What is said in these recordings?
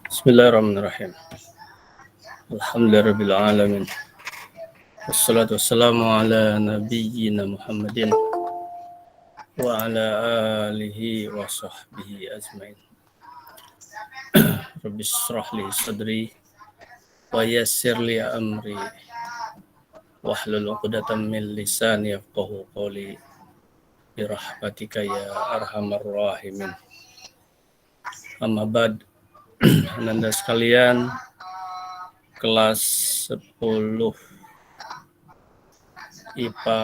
Bismillahirrahmanirrahim. Alhamdulillahirabbil alamin. Wassalatu wassalamu ala nabiyyina Muhammadin wa ala alihi wa sahbihi ajmain. Rabbi shrah li sadri wa yassir li amri wahlul 'uqdatam min lisani yafqahu qawli bi rahmatika ya arhamar rahimin. Amma ba'd. Ananda sekalian, kelas 10 IPA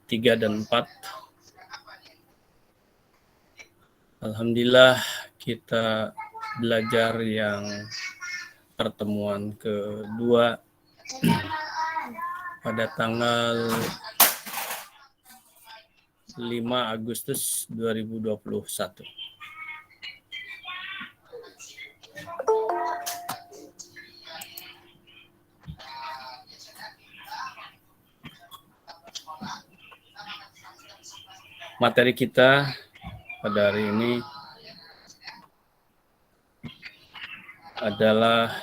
3 dan 4. Alhamdulillah kita belajar yang pertemuan kedua pada tanggal 5 Agustus 2021. Materi kita pada hari ini adalah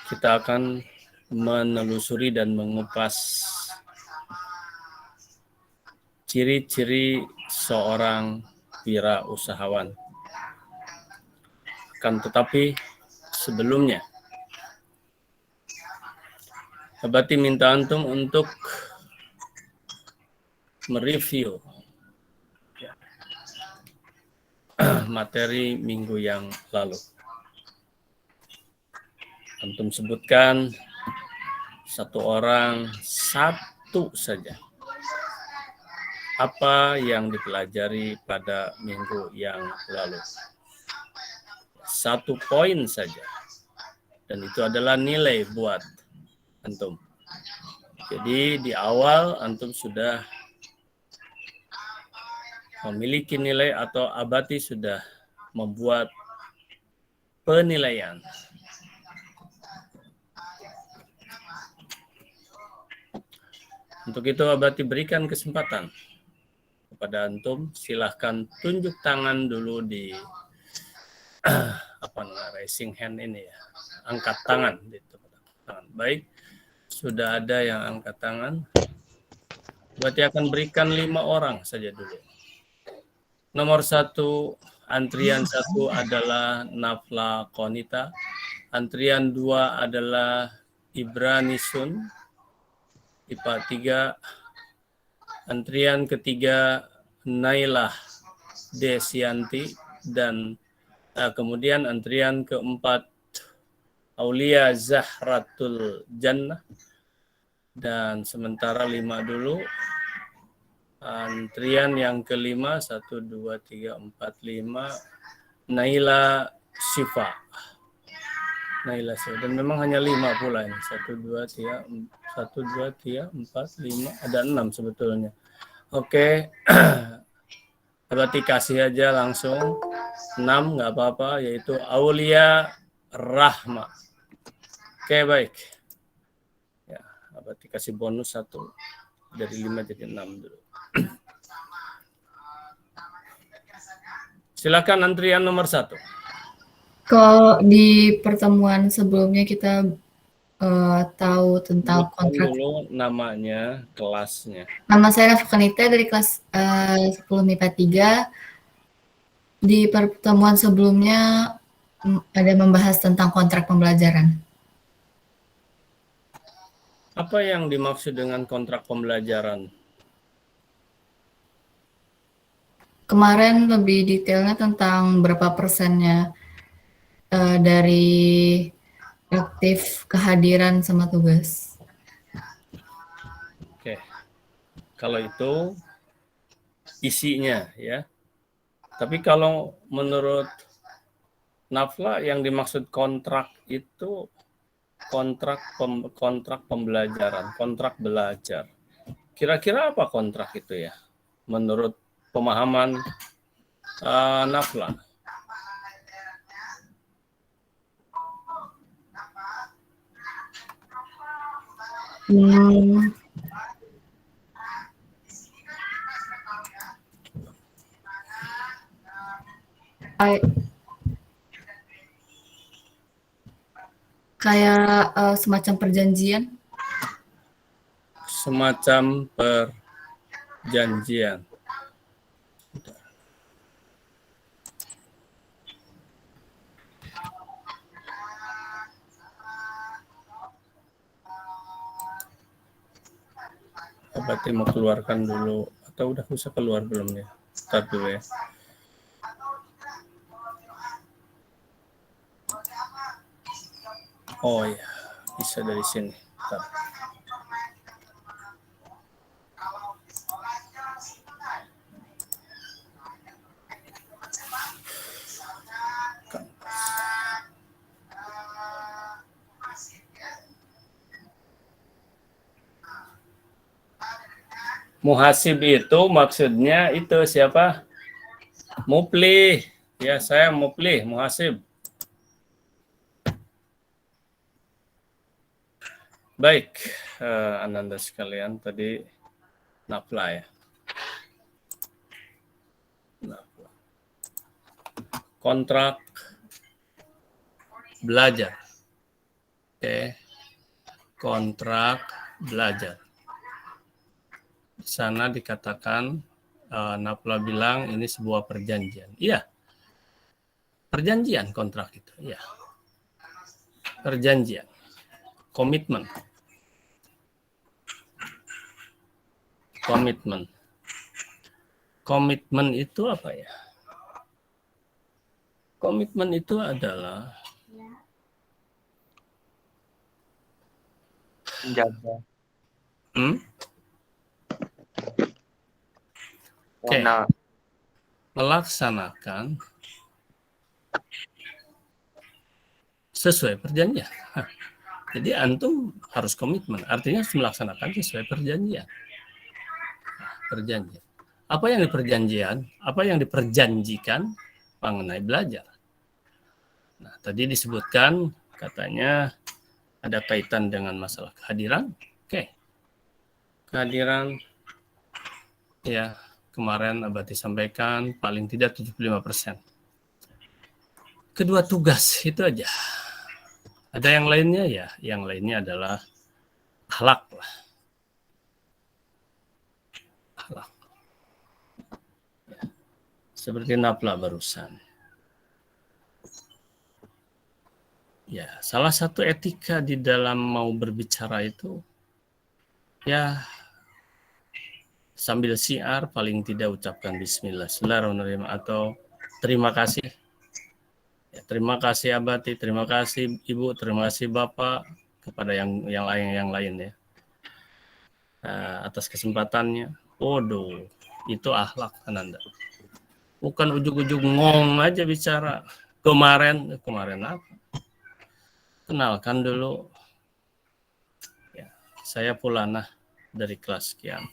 kita akan menelusuri dan mengupas ciri-ciri seorang wirausahawan. Akan tetapi sebelumnya, Abati minta antum untuk mereview materi minggu yang lalu. Antum sebutkan satu orang, satu saja, apa yang dipelajari pada minggu yang lalu. Satu poin saja. Dan itu adalah nilai buat antum. Jadi di awal antum sudah memiliki nilai atau Abati sudah membuat penilaian. Untuk itu Abati berikan kesempatan kepada antum, silahkan tunjuk tangan dulu di raising hand ini ya, angkat tangan di tempat tangan. Baik, sudah ada yang angkat tangan. Berarti akan berikan 5 orang saja dulu. Nomor 1, antrian 1 adalah Nafla Konita. Antrian 2 adalah Ibranisun, IPA 3. Antrian ketiga Nailah Desianti. Dan kemudian antrian keempat Aulia Zahratul Jannah. Dan sementara 5 dulu. Antrian yang kelima 1, 2, 3, 4, 5 Naila Syifa. Naila Syifa. Dan memang hanya 5 pula ini. 1, 2, 3, 4, 5. Ada 6 sebetulnya. Oke. Berarti kasih aja langsung 6, nggak apa-apa, yaitu Aulia Rahma. Oke, baik. Ya, berarti kasih bonus 1. Dari 5 jadi 6 dulu. Silakan antrian nomor 1. Kalau di pertemuan sebelumnya kita tahu tentang kontrak. Dulu namanya, kelasnya. Nama saya Rafkanita dari kelas 10 MIPA 3. Di pertemuan sebelumnya ada membahas tentang kontrak pembelajaran. Apa yang dimaksud dengan kontrak pembelajaran? Kemarin lebih detailnya tentang berapa persennya dari aktif kehadiran sama tugas. Oke. Kalau itu isinya ya. Tapi kalau menurut Nafla yang dimaksud kontrak itu kontrak pembelajaran, kontrak belajar. Kira-kira apa kontrak itu ya? Menurut pemahaman Nafla. Hmm, kayak semacam perjanjian. Semacam perjanjian. Berarti mau keluarkan dulu atau udah bisa keluar belum ya? Start dulu ya. Oh ya, bisa dari sini. Bentar. Muhasib itu maksudnya itu siapa? Mupli. Ya, saya mupli, muhasib. Baik, Ananda sekalian, tadi Nafla ya. Nafla. Kontrak belajar. Oke. Kontrak belajar. Di sana dikatakan Nafla bilang ini sebuah perjanjian. Iya. Perjanjian kontrak itu. Iya. Perjanjian. Komitmen. Komitmen. Komitmen itu apa ya? Komitmen itu adalah menjaga. Oke. Melaksanakan sesuai perjanjian. Jadi antum harus komitmen, artinya harus melaksanakan sesuai perjanjian. Perjanjian. Apa yang diperjanjian? Apa yang diperjanjikan mengenai belajar? Nah, tadi disebutkan katanya ada kaitan dengan masalah kehadiran. Oke. Kehadiran ya kemarin Abati sampaikan paling tidak 75%. Kedua tugas itu aja. Ada yang lainnya ya, yang lainnya adalah akhlak lah. Akhlak. Ya. Seperti Nafla barusan. Ya, salah satu etika di dalam mau berbicara itu ya sambil syiar paling tidak ucapkan bismillah, bismillahirrahmanirrahim atau terima kasih. Ya, terima kasih Abati, terima kasih Ibu, terima kasih Bapak kepada yang lain ya. Atas kesempatannya. Waduh, itu akhlak Ananda. Bukan ujug-ujug ngong aja bicara. Kemarin apa? Kenalkan dulu. Ya, saya Pulana dari kelas sekian.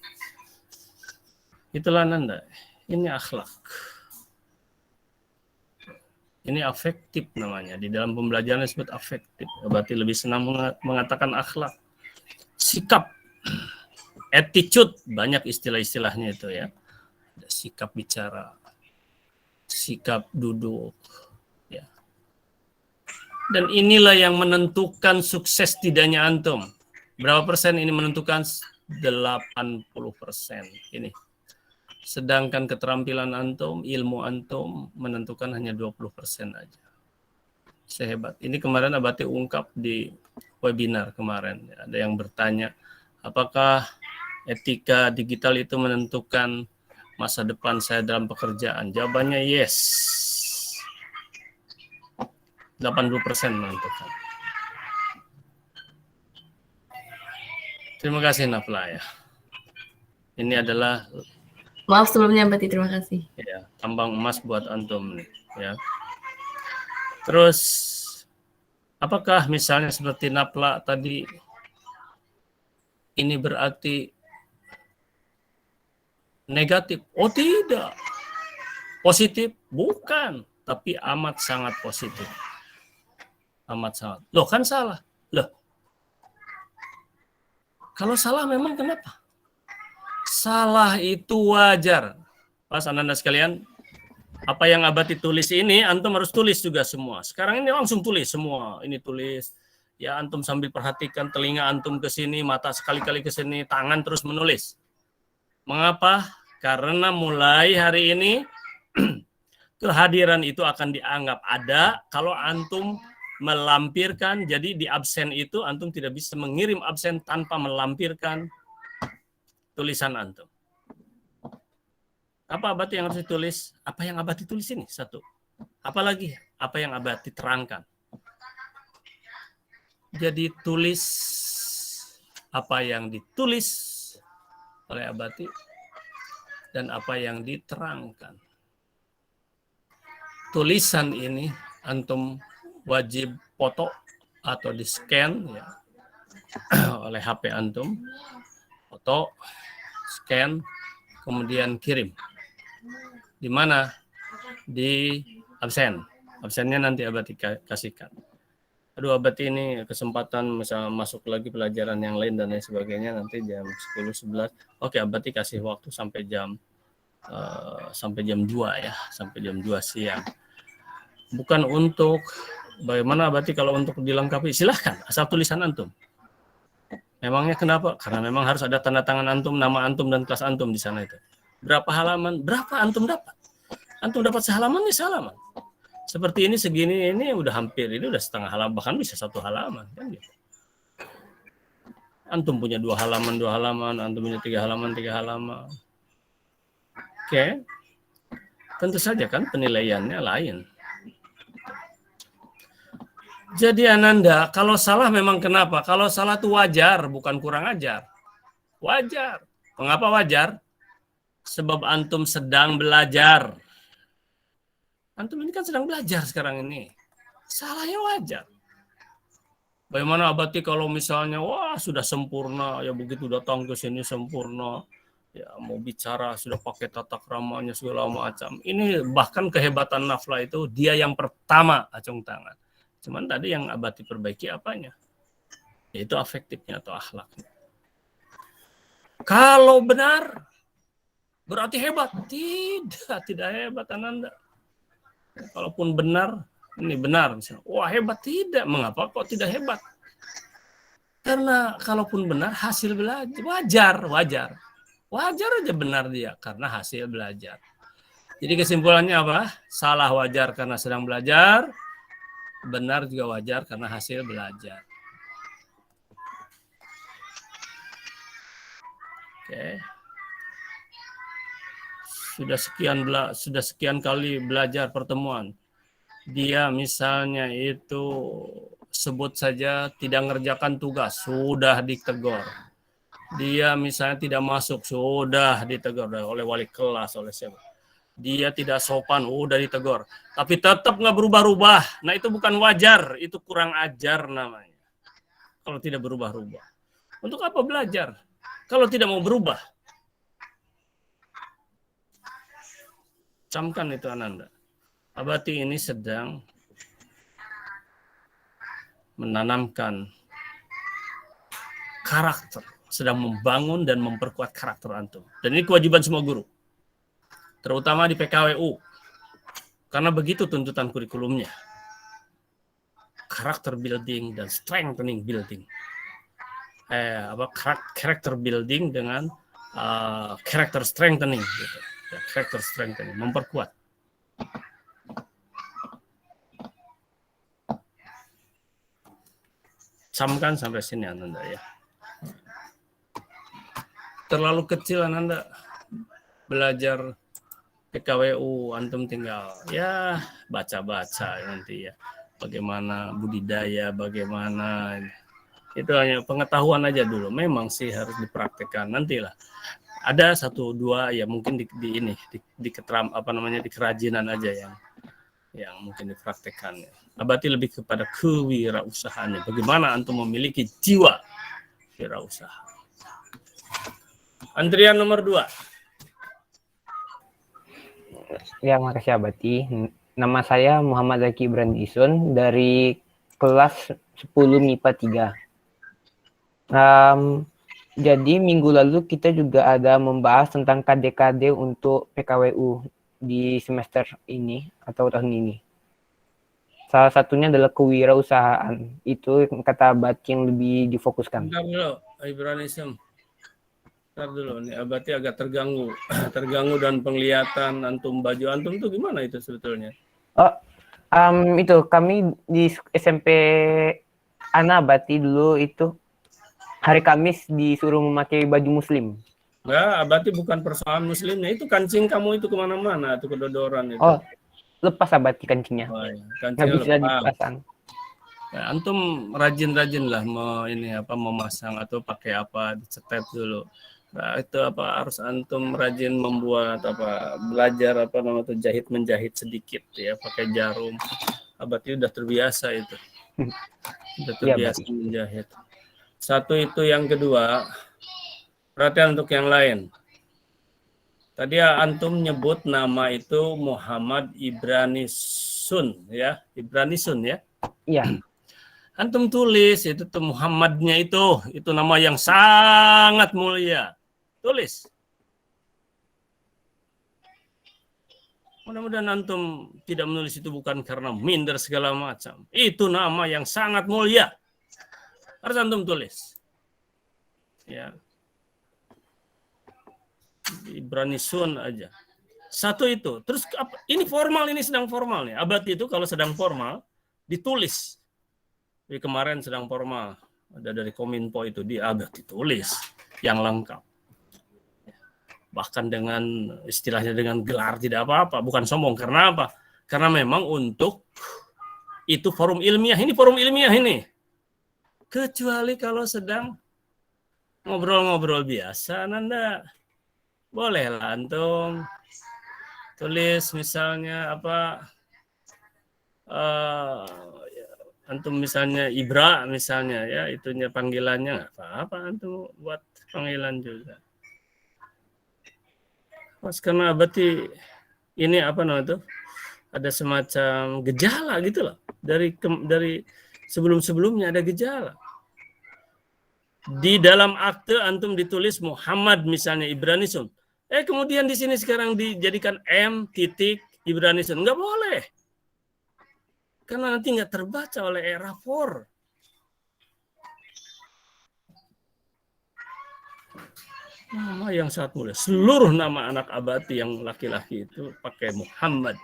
Itulah Ananda. Ini akhlak. Ini afektif namanya. Di dalam pembelajaran disebut afektif. Berarti lebih senang mengatakan akhlak. Sikap. Attitude. Banyak istilah-istilahnya itu ya. Ada sikap bicara. Sikap duduk. Ya. Dan inilah yang menentukan sukses tidaknya antum. Berapa persen ini menentukan? 80%. Ini. Sedangkan keterampilan antum, ilmu antum menentukan hanya 20% aja. Sehebat. Ini kemarin Abati ungkap di webinar kemarin. Ada yang bertanya, apakah etika digital itu menentukan masa depan saya dalam pekerjaan? Jawabannya yes. 80% menentukan. Terima kasih Nafla ya. Ini adalah Maaf sebelumnya Mbak, terima kasih. Ya, tambang emas buat antum nih, ya. Terus apakah misalnya seperti Nafla tadi ini berarti negatif? Oh tidak. Positif? Bukan, tapi amat sangat positif. Amat sangat. Loh kan salah. Loh. Kalau salah memang kenapa? Salah itu wajar. Pas Ananda sekalian, apa yang Abati tulis ini, antum harus tulis juga semua. Sekarang ini langsung tulis semua. Ini tulis. Ya, antum sambil perhatikan telinga antum ke sini, mata sekali-kali ke sini, tangan terus menulis. Mengapa? Karena mulai hari ini kehadiran itu akan dianggap ada kalau antum melampirkan. Jadi di absen itu antum tidak bisa mengirim absen tanpa melampirkan tulisan antum. Apa Abati yang harus ditulis? Apa yang Abati tulis ini? Satu. Apalagi apa yang Abati terangkan. Jadi tulis apa yang ditulis oleh Abati dan apa yang diterangkan. Tulisan ini antum wajib foto atau di-scan ya, oleh HP antum. Foto, scan, kemudian kirim. Di mana? Di absen. Absennya nanti Abati kasihkan. Aduh, Abati ini kesempatan misalnya masuk lagi pelajaran yang lain dan lain sebagainya nanti jam 10-11. Oke, Abati kasih waktu sampai jam 2 ya, sampai jam 2 siang. Bukan untuk bagaimana Abati kalau untuk dilengkapi, silahkan asal tulisan antum. Memangnya kenapa? Karena memang harus ada tanda tangan antum, nama antum dan kelas antum di sana itu. Berapa halaman? Berapa antum dapat? Antum dapat sehalaman, ya sehalaman. Seperti ini segini ini udah hampir, ini udah setengah halaman, bahkan bisa 1 halaman kan gitu. Antum punya 2 halaman, antum punya 3 halaman. Oke. Tentu saja kan penilaiannya lain. Jadi Ananda, kalau salah memang kenapa? Kalau salah itu wajar, bukan kurang ajar. Wajar. Mengapa wajar? Sebab antum sedang belajar. Antum ini kan sedang belajar sekarang ini. Salahnya wajar. Bagaimana Abati kalau misalnya, wah sudah sempurna, ya begitu datang ke sini sempurna, ya mau bicara sudah pakai tata kramanya segala macam. Ini bahkan kehebatan Nafla itu dia yang pertama acung tangan. Cuman tadi yang Abati perbaiki apanya? Yaitu afektifnya atau akhlaknya. Kalau benar, berarti hebat. Tidak hebat Ananda. Kalaupun benar, ini benar. Misalnya, wah hebat. Tidak. Mengapa kok tidak hebat? Karena kalaupun benar, hasil belajar. Wajar aja benar dia, karena hasil belajar. Jadi kesimpulannya apa? Salah wajar karena sedang belajar. Benar juga wajar karena hasil belajar. Oke. Sudah sekian kali belajar pertemuan. Dia misalnya itu sebut saja tidak mengerjakan tugas, sudah ditegur. Dia misalnya tidak masuk, sudah ditegur oleh wali kelas, oleh siapa. Dia tidak sopan, udah ditegur. Tapi tetap nggak berubah-ubah. Nah itu bukan wajar, itu kurang ajar namanya. Kalau tidak berubah-ubah. Untuk apa belajar? Kalau tidak mau berubah. Camkan itu Ananda. Abati ini sedang menanamkan karakter. Sedang membangun dan memperkuat karakter antum. Dan ini kewajiban semua guru. Terutama di PKWU. Karena begitu tuntutan kurikulumnya. Karakter building dan strengthening building. Karakter building dengan karakter strengthening gitu. Ya, karakter strengthening, memperkuat. Camkan sampai sini Ananda ya. Terlalu kecil Ananda belajar PKWU, antum tinggal ya baca-baca nanti ya. Bagaimana budidaya, bagaimana itu hanya pengetahuan aja dulu. Memang sih harus dipraktekkan nantilah. Ada 1-2 ya mungkin di kerajinan aja yang mungkin dipraktekkan. Abati lebih kepada kewirausahaannya. Bagaimana antum memiliki jiwa wirausaha. Antrian nomor 2. Ya, makasih Abati. Nama saya Muhammad Zaki Brandisun dari kelas 10 MIPA 3. Jadi minggu lalu kita juga ada membahas tentang KD-KD untuk PKWU di semester ini atau tahun ini. Salah satunya adalah kewirausahaan. Itu kata Abati yang lebih difokuskan. Bentar dulu, Ibranism. Bentar dulu, nih Abati agak terganggu. Terganggu dan penglihatan antum baju antum tuh gimana itu sebetulnya? Oh, itu kami di SMP Ana Abati dulu itu hari Kamis disuruh memakai baju muslim. Enggak, Abati bukan persoalan muslimnya. Itu kancing kamu itu kemana-mana, itu kedodoran itu. Oh, lepas Abati kancingnya. Oh, ya. Nggak Kancingnya bisa lepas. dipasang. Ya, antum rajin-rajin lah memasang atau pakai apa, dicetet dulu. Nah, itu apa harus antum rajin membuat apa, belajar apa namanya itu jahit menjahit sedikit ya, pakai jarum. Abati udah terbiasa itu. Udah Iya, terbiasa Abati. menjahit. Satu itu, yang kedua, perhatian untuk yang lain. Tadi antum nyebut nama itu Muhammad Ibranisun ya, Ibranisun ya. Iya. Antum tulis itu tuh Muhammadnya itu nama yang sangat mulia. Tulis. Mudah-mudahan antum tidak menulis itu bukan karena minder segala macam. Itu nama yang sangat mulia. Harus antum tulis. Ya. Ibranisun aja. Satu itu. Terus ini formal, ini sedang formal nih. Abati itu kalau sedang formal ditulis. Jadi kemarin sedang formal. Ada dari Kominfo itu dia Abati tulis yang lengkap. Bahkan dengan istilahnya dengan gelar tidak apa-apa, bukan sombong. Karena apa? Karena memang untuk itu forum ilmiah, ini forum ilmiah ini. Kecuali kalau sedang ngobrol-ngobrol biasa, Nanda boleh lah antum tulis misalnya apa, antum misalnya Ibra misalnya ya, itunya panggilannya nggak apa-apa, antum buat panggilan juga. Mas karena berarti ini apa namanya itu ada semacam gejala gitu loh dari sebelum-sebelumnya ada gejala. Di dalam akte antum ditulis Muhammad misalnya Ibranisun. Kemudian di sini sekarang dijadikan M titik Ibranisun. Nggak boleh. Karena nanti nggak terbaca oleh erafor. Nama yang sangat mulia. Seluruh nama anak Abati yang laki-laki itu pakai Muhammad.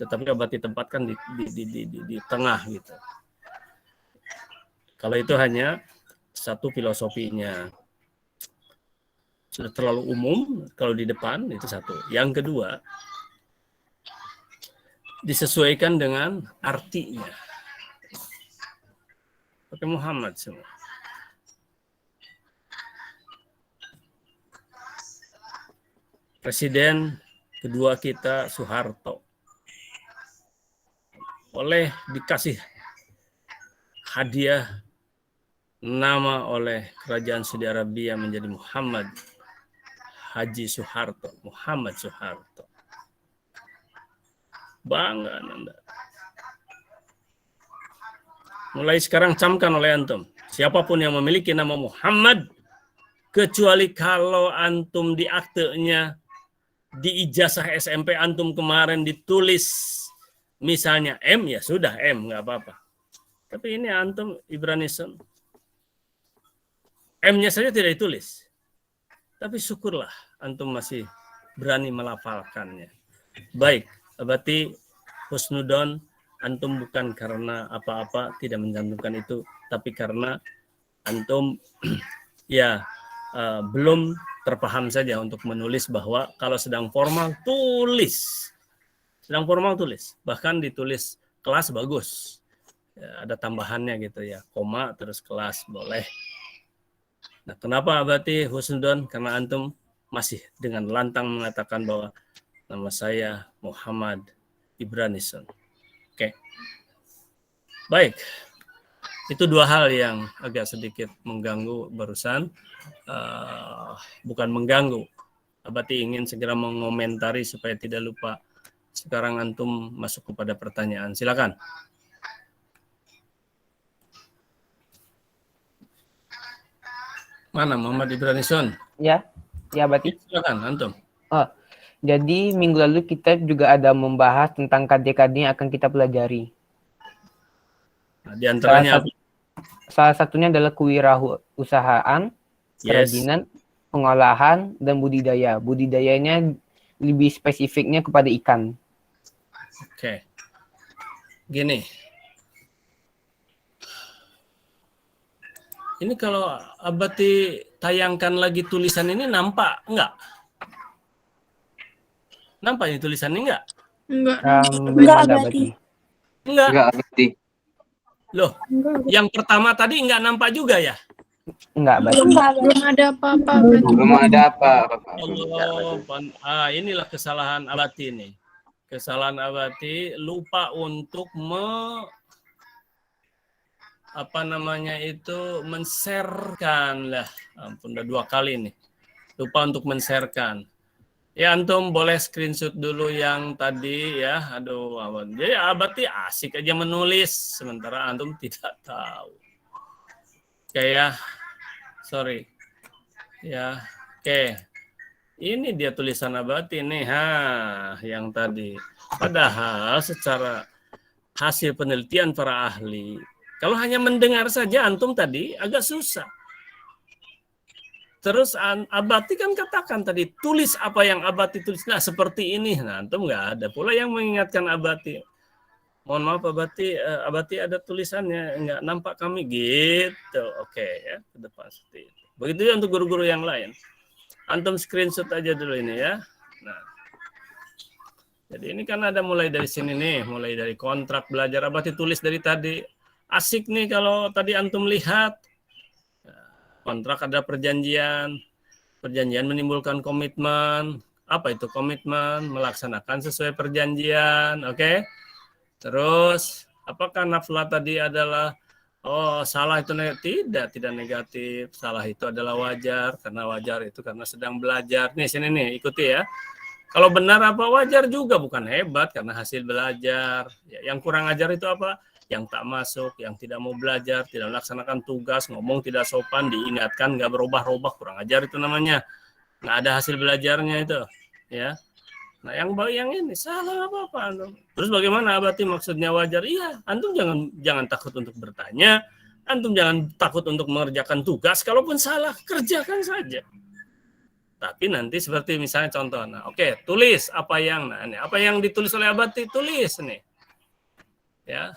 Tetapi Abati tempatkan di tengah gitu. Kalau itu hanya satu filosofinya. Sudah terlalu umum, kalau di depan itu satu. Yang kedua, disesuaikan dengan artinya. Pakai Muhammad semua. Presiden kedua kita Soeharto boleh dikasih hadiah nama oleh Kerajaan Saudi Arabia menjadi Muhammad Haji Soeharto, Muhammad Soeharto. Bangga Anda. Mulai sekarang camkan oleh antum. Siapapun yang memiliki nama Muhammad, kecuali kalau antum di aktenya, di ijazah SMP antum kemarin ditulis misalnya M, ya sudah M, nggak apa-apa. Tapi ini antum Ibranisun. M-nya saja tidak ditulis. Tapi syukurlah antum masih berani melafalkannya. Baik, berarti husnudon antum bukan karena apa-apa tidak mencantumkan itu, tapi karena antum ya belum terpaham saja untuk menulis bahwa kalau sedang formal tulis. Sedang formal tulis. Bahkan ditulis kelas bagus. Ya, ada tambahannya gitu ya. Koma terus kelas boleh. Nah, kenapa berarti husnudon? Karena antum masih dengan lantang mengatakan bahwa nama saya Muhammad Ibranisun. Oke. Baik. Itu dua hal yang agak sedikit mengganggu barusan. Bukan mengganggu. Berarti ingin segera mengomentari supaya tidak lupa. Sekarang antum masuk kepada pertanyaan. Silakan. Mana Muhammad Ibranisun? Ya, ya Abati. Silakan antum. Oh, jadi minggu lalu kita juga ada membahas tentang KD-KD yang akan kita pelajari. Nah, di antaranya Salah satunya adalah kewirausahaan, kerajinan, pengolahan, dan budidaya. Budidayanya lebih spesifiknya kepada ikan. Oke. Gini. Ini kalau Abati tayangkan lagi tulisan ini nampak enggak? Nampak ini tulisan ini enggak? Belum ada Abati. Enggak. Enggak, Abati. Loh, yang pertama tadi enggak nampak juga ya? Enggak Abati. Belum ada apa-apa. Belum ada apa. Inilah kesalahan Abati ini. Kesalahan Abati lupa untuk men-share-kan lah. Ampun, udah 2 kali nih. Lupa untuk men-share-kan. Ya antum boleh screenshot dulu yang tadi ya. Aduh, awan. Jadi Abati asik aja menulis sementara antum tidak tahu. Oke ya. Sorry. Ya, oke. Ini dia tulisan Abati nih, yang tadi. Padahal secara hasil penelitian para ahli, kalau hanya mendengar saja antum tadi agak susah. Terus Abati kan katakan tadi, tulis apa yang Abati tulis. Nah, seperti ini. Nah, antum nggak ada pula yang mengingatkan Abati. Mohon maaf Abati, Abati ada tulisannya, nggak nampak kami gitu. Oke ya, ke depan seperti itu. Begitu juga untuk guru-guru yang lain. Antum screenshot aja dulu ini ya. Nah, jadi ini kan ada mulai dari sini nih, mulai dari kontrak belajar. Abati tulis dari tadi. Asik nih kalau tadi antum lihat. Kontrak ada perjanjian. Perjanjian menimbulkan komitmen. Apa itu komitmen? Melaksanakan sesuai perjanjian. Oke. Terus, apakah nafla tadi adalah salah itu negatif? Tidak negatif. Salah itu adalah wajar, karena wajar itu karena sedang belajar. Nih, sini nih, ikuti ya. Kalau benar apa wajar juga, bukan hebat karena hasil belajar. Ya, yang kurang ajar itu apa? Yang tak masuk, yang tidak mau belajar, tidak melaksanakan tugas, ngomong tidak sopan, diingatkan, nggak berubah-ubah, kurang ajar itu namanya. Nggak ada hasil belajarnya itu. Ya. Nah, yang ini salah apa-apa antum. Terus bagaimana Abati maksudnya wajar? Iya, antum jangan takut untuk bertanya, antum jangan takut untuk mengerjakan tugas. Kalaupun salah, kerjakan saja. Tapi nanti seperti misalnya contoh, oke, tulis apa yang ditulis oleh Abati, tulis nih. Ya.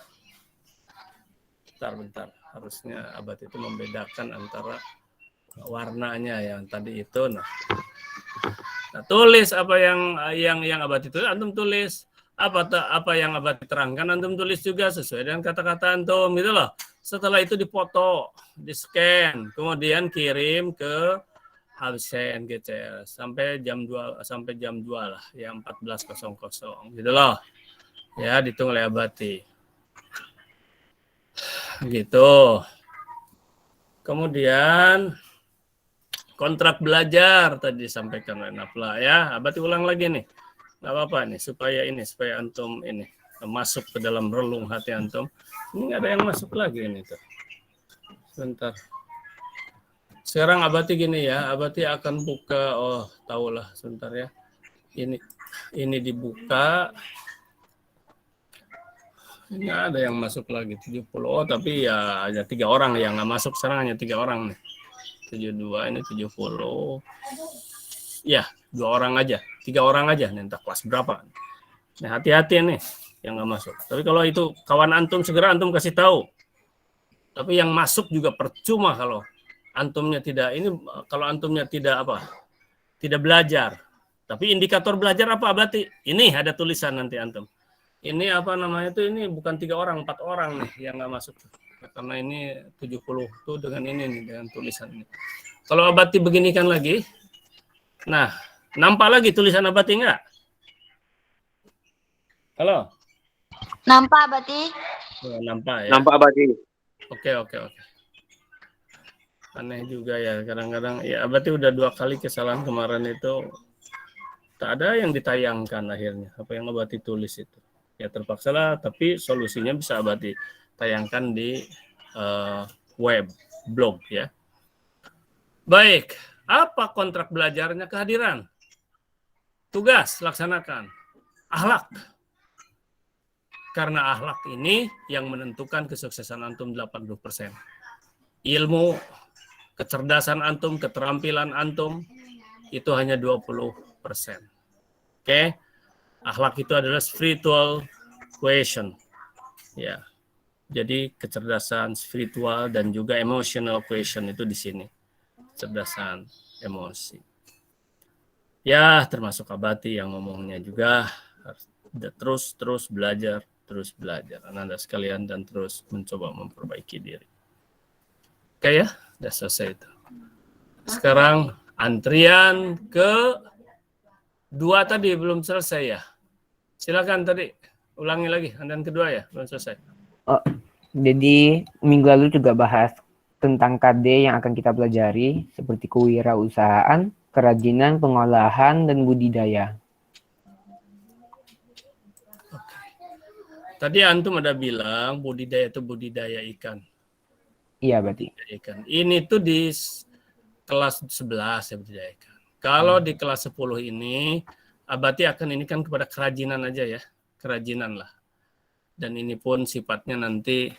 Bentar. Harusnya Abati itu membedakan antara warnanya yang tadi itu. Nah, tulis apa yang Abati tulis, antum tulis. Apa yang Abati terangkan, antum tulis juga sesuai dengan kata-kata antum, gitu loh. Setelah itu dipoto, di-scan, kemudian kirim ke absen GCS sampai jam 2 lah, ya 14.00, gitu loh. Ya, dihitung oleh Abati. Gitu. Kemudian kontrak belajar tadi disampaikan oleh Nafla ya. Abati ulang lagi nih. Nggak apa-apa nih supaya antum ini masuk ke dalam relung hati antum. Ini nggak ada yang masuk lagi ini tuh. Sebentar. Sekarang Abati gini ya. Abati akan buka. Tahulah sebentar ya. Ini dibuka. Ini ada yang masuk lagi 70. Tapi ya ada 3 orang yang nggak masuk. Sekarang hanya 3 orang nih. 72 ini 70. Ya, 2 orang aja. 3 orang aja. Nih, entah kelas berapa. Nah, hati-hati nih yang nggak masuk. Tapi kalau itu kawan antum segera antum kasih tahu. Tapi yang masuk juga percuma kalau antumnya tidak tidak belajar. Tapi indikator belajar apa Abati? Ini ada tulisan nanti antum. Ini ini bukan 3 orang, 4 orang nih yang nggak masuk. Karena ini 70 tuh dengan ini nih, dengan tulisan ini. Kalau Abati beginikan lagi, nah, nampak lagi tulisan Abati nggak? Halo? Nampak Abati? Nampak ya? Nampak Abati. Oke. Aneh juga ya, kadang-kadang ya Abati udah 2 kali kesalahan kemarin itu tak ada yang ditayangkan akhirnya, apa yang Abati tulis itu. Ya terpaksa lah, tapi solusinya bisa Abati tayangkan di web, blog ya. Baik, apa kontrak belajarnya? Kehadiran. Tugas, laksanakan. Akhlak. Karena akhlak ini yang menentukan kesuksesan antum 80%. Ilmu, kecerdasan antum, keterampilan antum, itu hanya 20%. Oke? Akhlak itu adalah spiritual quotient. Ya. Jadi kecerdasan spiritual dan juga emotional quotient itu di sini. Kecerdasan emosi. Ya, termasuk Abati yang ngomongnya juga terus belajar, Anda sekalian, dan terus mencoba memperbaiki diri. Oke ya, udah selesai itu. Sekarang antrian ke 2 tadi belum selesai ya. Silakan tadi, ulangi lagi. Antrian kedua ya, belum selesai. Oh, jadi minggu lalu juga bahas tentang KD yang akan kita pelajari, seperti kewirausahaan, kerajinan, pengolahan, dan budidaya. Tadi antum ada bilang budidaya itu budidaya ikan. Iya, berarti. Ikan. Ini tuh di kelas 11 ya budidaya ikan. Kalau di kelas 10 ini, Abati akan ini kan kepada kerajinan aja ya. Kerajinan lah. Dan ini pun sifatnya nanti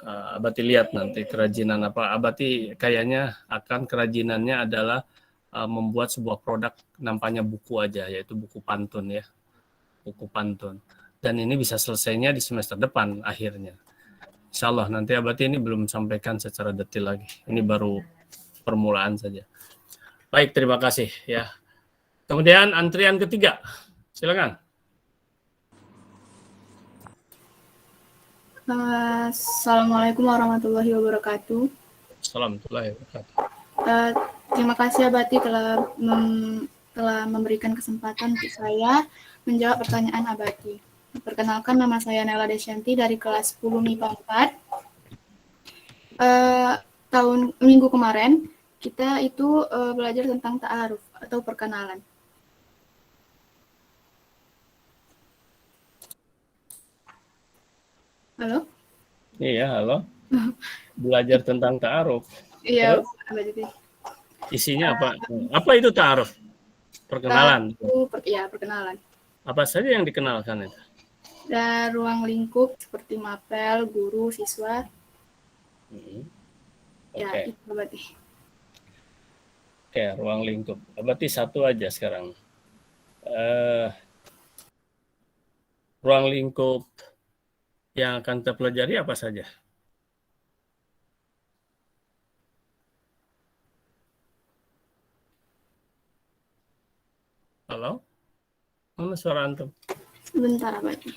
Abati lihat nanti kerajinan apa. Abati kayaknya akan kerajinannya adalah membuat sebuah produk nampaknya buku aja, yaitu buku pantun ya. Buku pantun. Dan ini bisa selesainya di semester depan akhirnya. Insya Allah nanti Abati ini belum sampaikan secara detail lagi. Ini baru permulaan saja. Baik, terima kasih ya. Kemudian antrian ketiga. Silakan. Assalamualaikum warahmatullahi wabarakatuh. Assalamualaikum warahmatullahi wabarakatuh. Terima kasih Abati telah memberikan kesempatan untuk saya menjawab pertanyaan Abati. Perkenalkan, nama saya Nela Desyanti dari kelas 10 MIPA 4. Minggu kemarin kita itu belajar tentang ta'aruf atau perkenalan. Halo? Iya, halo. Belajar tentang ta'aruf. Iya, Terus? Abati. Isinya apa? Apa itu ta'aruf? Perkenalan. Iya, perkenalan. Apa saja yang dikenalkan itu? Dan ruang lingkup seperti mapel, guru, siswa. Ya, Oke. itu berarti. Oke, ruang lingkup. Berarti satu aja sekarang. Ruang lingkup yang akan kita pelajari apa saja? Halo? Mana suara antum? Sebentar, Abati.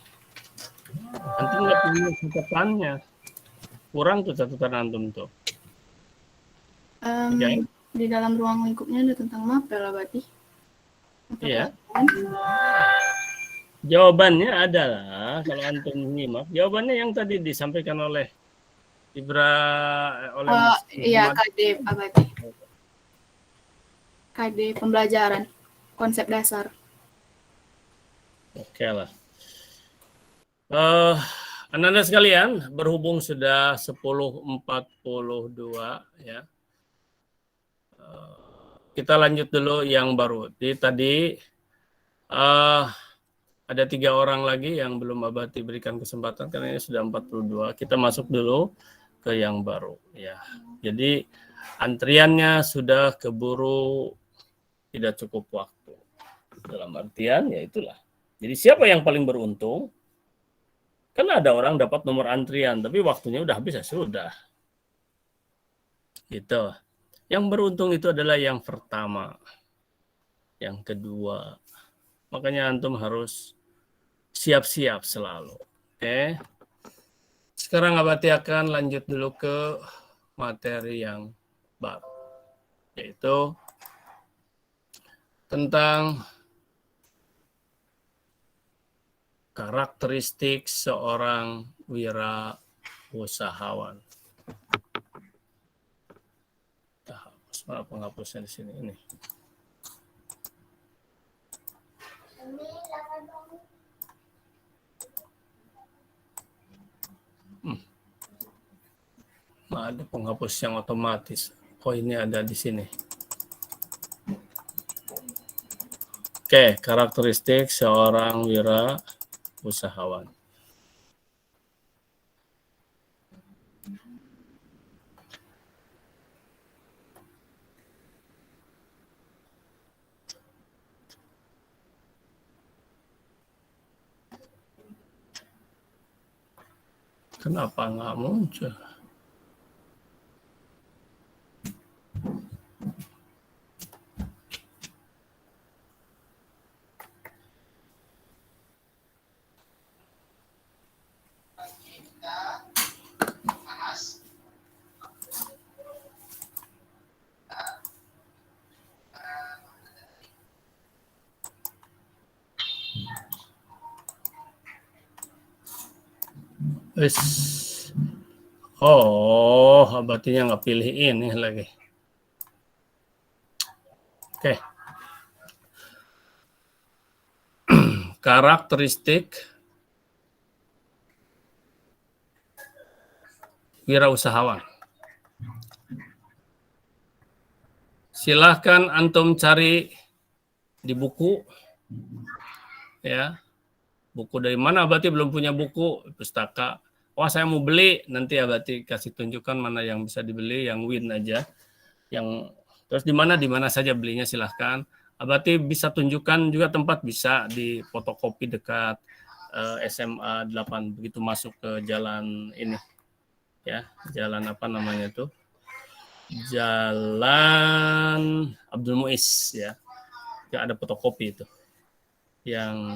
Antum nggak punya catatannya. Kurang tuh catatan antum tuh. Oke. Di dalam ruang lingkupnya ada tentang mapel, Abati. Iya. Jawabannya adalah, kalau antum nyimak, jawabannya yang tadi disampaikan oleh Iya, KD, Abati. KD pembelajaran, konsep dasar. Oke lah. Anda sekalian, berhubung sudah 10.42 ya. Kita lanjut dulu yang baru. Jadi tadi ada 3 orang lagi yang belum Abati berikan kesempatan karena ini sudah 42. Kita masuk dulu ke yang baru ya. Jadi antriannya sudah keburu tidak cukup waktu. Dalam artian ya itulah. Jadi siapa yang paling beruntung? Kan ada orang dapat nomor antrian, tapi waktunya udah habis ya sudah. Gitu. Yang beruntung itu adalah yang pertama. Yang kedua. Makanya antum harus siap-siap selalu. Oke. Sekarang Abati akan lanjut dulu ke materi yang baru. Yaitu tentang karakteristik seorang wirausahawan. Hapus mana penghapusnya di sini ini. Ada penghapus yang otomatis. Oh, ini ada di sini. Oke, karakteristik seorang wira usahawan. Kenapa nggak muncul? Wis. Oh, abatinya nggak pilih ini lagi. Oke. Karakteristik wirausahawan. Silahkan antum cari di buku, ya. Buku dari mana? Abati belum punya buku, pustaka. Wah, saya mau beli, nanti Abati kasih tunjukkan mana yang bisa dibeli, yang win aja. Yang terus di mana saja belinya silahkan. Abati bisa tunjukkan juga tempat, bisa di fotokopi dekat SMA 8 begitu masuk ke jalan ini. Ya, jalan apa namanya tuh? Jalan Abdul Muiz ya. Ya ada fotokopi itu. Yang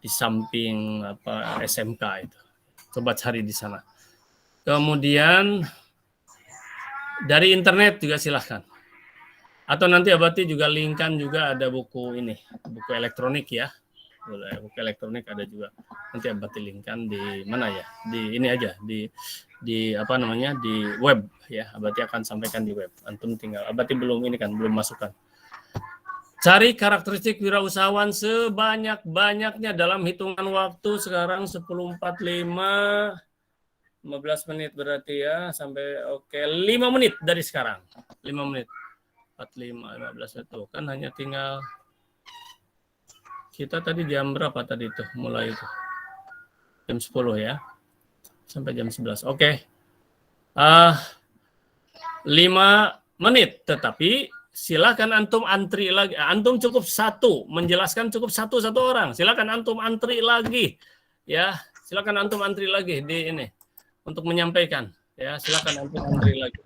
di samping apa SMK itu. Coba cari di sana. Kemudian dari internet juga silahkan. Atau nanti Abati juga linkkan juga ada buku ini, buku elektronik ya. Buku elektronik ada juga. Nanti Abati linkkan di mana ya? Di ini aja, di apa namanya? Di web ya. Abati akan sampaikan di web. Antum tinggal Abati belum ini kan, belum masukkan. Cari karakteristik wirausahawan sebanyak-banyaknya dalam hitungan waktu sekarang 10.45, 15 menit berarti ya, sampai oke 5 menit dari sekarang. 5 menit. 45, 15 itu kan hanya tinggal kita tadi jam berapa tadi itu mulai itu? Jam 10 ya. Sampai jam 11. Oke. 5 menit tetapi silakan antum antri lagi. Antum cukup satu, menjelaskan cukup satu orang. Silakan antum antri lagi. Ya, silakan antum antri lagi di ini untuk menyampaikan. Ya, silakan antum antri lagi.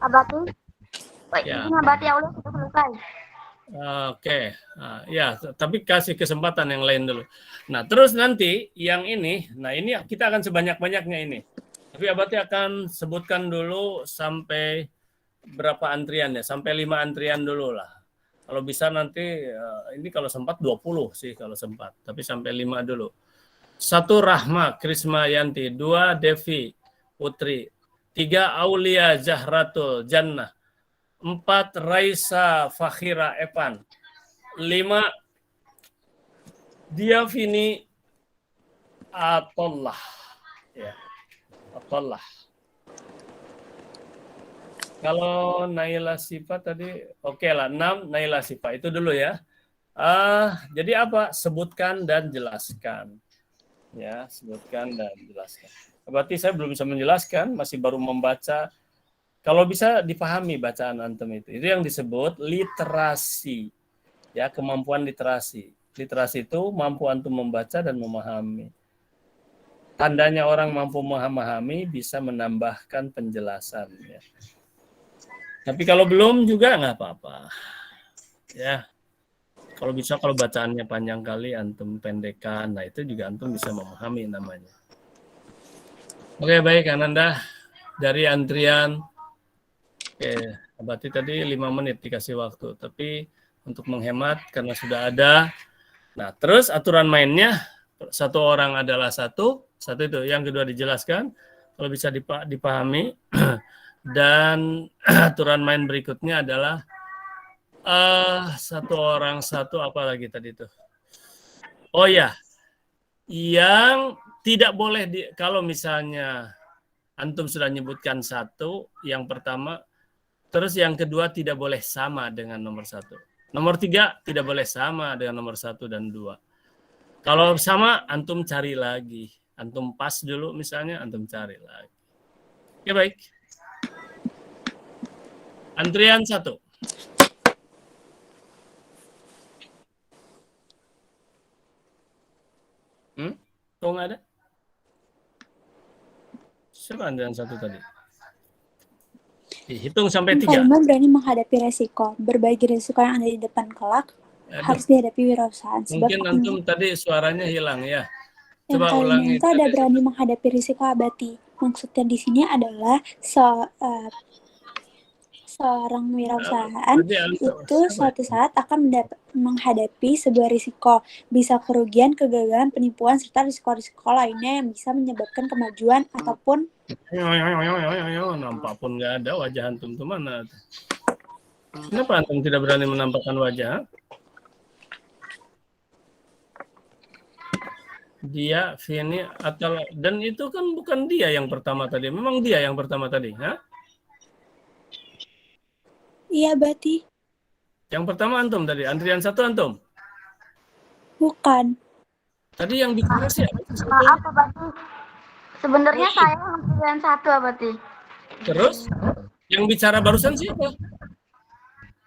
Abati. Ya. Ini Abati ya sudah selesai. Oke. Ya, tapi kasih kesempatan yang lain dulu. Nah, terus nanti yang ini, nah ini kita akan sebanyak-banyaknya ini. Tapi Abati akan sebutkan dulu sampai berapa antrian ya, sampai 5 antrian dulu lah. Kalau bisa nanti, ini kalau sempat 20 sih kalau sempat, tapi sampai 5 dulu. 1 Rahma Krismayanti, 2 Devi Putri, 3 Aulia Zahratul Jannah, 4 Raisa Fakhira Evan, 5 Diavini Atollah. Ya, Atollah. Kalau Naila Sifa tadi, oke lah, 6 Naila Sifa. Itu dulu ya. Jadi apa? Sebutkan dan jelaskan. Ya, sebutkan dan jelaskan. Berarti saya belum bisa menjelaskan, masih baru membaca. Kalau bisa dipahami bacaan antum itu. Itu yang disebut literasi. Ya, kemampuan literasi. Literasi itu mampu antum membaca dan memahami. Tandanya orang mampu memahami bisa menambahkan penjelasan. Ya. Tapi kalau belum juga nggak apa-apa. Ya, kalau bisa kalau bacaannya panjang kali, antum pendekkan. Nah itu juga antum bisa memahami namanya. Oke, baik Ananda. Dari antrian, berarti tadi 5 menit dikasih waktu. Tapi untuk menghemat karena sudah ada. Nah terus aturan mainnya, 1 orang adalah satu itu. Yang kedua dijelaskan, kalau bisa dipahami. Dan aturan main berikutnya adalah 1 orang 1 apa lagi tadi itu? Oh ya, yang tidak boleh kalau misalnya antum sudah nyebutkan 1, yang pertama, terus yang kedua tidak boleh sama dengan nomor 1. Nomor 3 tidak boleh sama dengan nomor 1 dan 2. Kalau sama, antum cari lagi. Antum pas dulu misalnya, antum cari lagi. Oke, baik. Antrian 1. Kok nggak ada? Siapa antrian 1 tadi? Dihitung sampai 3. Kalimat berani menghadapi resiko. Berbagi resiko yang ada di depan kelak harus dihadapi wirausahaan. Sebab Mungkin antum tadi suaranya hilang ya. yang Coba kalimat ulangi. itu ada berani menghadapi risiko abadi. Maksudnya di sini adalah seorang wirausahaan itu suatu saat akan menghadapi sebuah risiko, bisa kerugian, kegagalan, penipuan, serta risiko-risiko lainnya yang bisa menyebabkan kemajuan ataupun nampak pun nggak ada wajah antum tuh mana? Kenapa antum tidak berani menampakkan wajah? Dia, Vini, atau dan itu kan bukan dia yang pertama tadi. Memang dia yang pertama tadi, ha? Iya, Bati. Yang pertama antum tadi, antrian 1 antum. Bukan. Tadi yang bicara siapa? Maaf, Bati. Sebenarnya saya antrian 1, Bati. Terus yang bicara barusan siapa?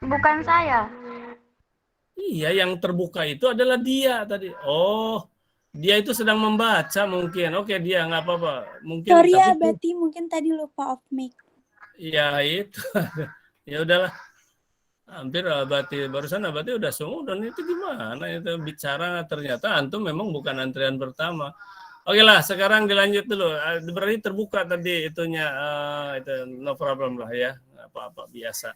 Bukan saya. Iya, yang terbuka itu adalah dia tadi. Oh, dia itu sedang membaca mungkin. Oke, dia nggak apa-apa. Mungkin. Sorry ya, Bati, mungkin tadi lupa off mic. Iya itu. Ya udahlah. Hampir Abati barusan Abati udah sungguh dan itu gimana itu bicara ternyata antum memang bukan antrian pertama. Oke lah, sekarang dilanjut dulu. Berarti terbuka tadi itunya, itu no problem lah ya, nggak apa-apa biasa.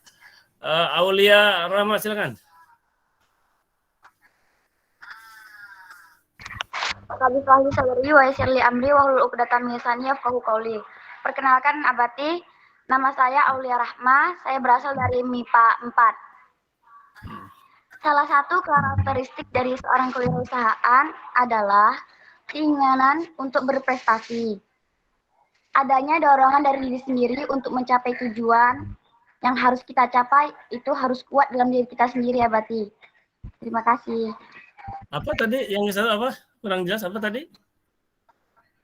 Aulia Rahma silakan. Rabbi Fahli Sadri wa Yassirli Amri wa hlul 'uqdatam min lisani yafqahu qawli. Perkenalkan Abati, nama saya Aulia Rahma, saya berasal dari MIPA 4. Salah satu karakteristik dari seorang kewirausahaan adalah keinginan untuk berprestasi. Adanya dorongan dari diri sendiri untuk mencapai tujuan yang harus kita capai itu harus kuat dalam diri kita sendiri ya Bati. Terima kasih. Apa tadi yang misalnya apa? Kurang jelas apa tadi?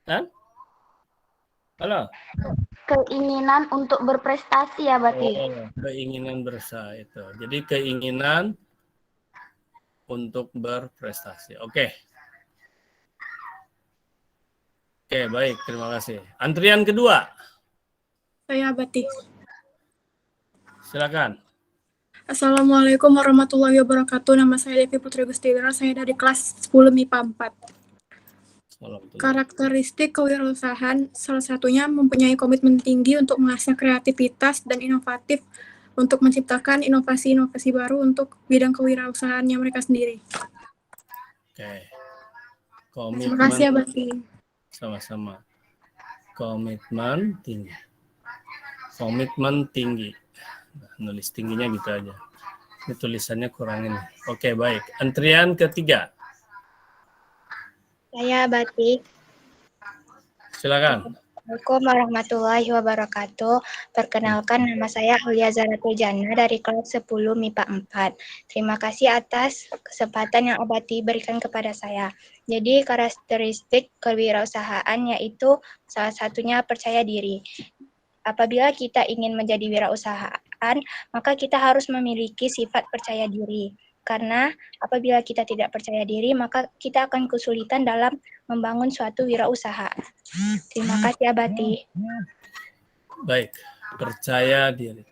Kan? Halo? Keinginan untuk berprestasi ya Bati. Oh, keinginan berprestasi itu. Jadi keinginan untuk berprestasi. Oke. Oke, baik. Terima kasih. Antrian kedua. Saya Bati. Silakan. Assalamualaikum warahmatullahi wabarakatuh. Nama saya Devi Putri Gustiwira. Saya dari kelas 10 MIPA 4. Karakteristik kewirausahaan salah satunya mempunyai komitmen tinggi untuk mengasah kreativitas dan inovatif untuk menciptakan inovasi-inovasi baru untuk bidang kewirausahaannya mereka sendiri. Oke. Terima kasih ya, Bati. Sama-sama. Komitmen tinggi. Komitmen tinggi. Nah, nulis tingginya gitu aja. Ini tulisannya kurang ini. Oke, baik. Antrian ketiga. Saya Batik. Silakan. Assalamualaikum warahmatullahi wabarakatuh. Perkenalkan, nama saya Aulia Zaratul Jannah dari kelas 10 MIPA 4. Terima kasih atas kesempatan yang Abati berikan kepada saya. Jadi karakteristik kewirausahaan yaitu salah satunya percaya diri. Apabila kita ingin menjadi wirausahaan, maka kita harus memiliki sifat percaya diri. Karena apabila kita tidak percaya diri, maka kita akan kesulitan dalam membangun suatu wirausaha. Terima kasih, Abati. Baik, percaya diri.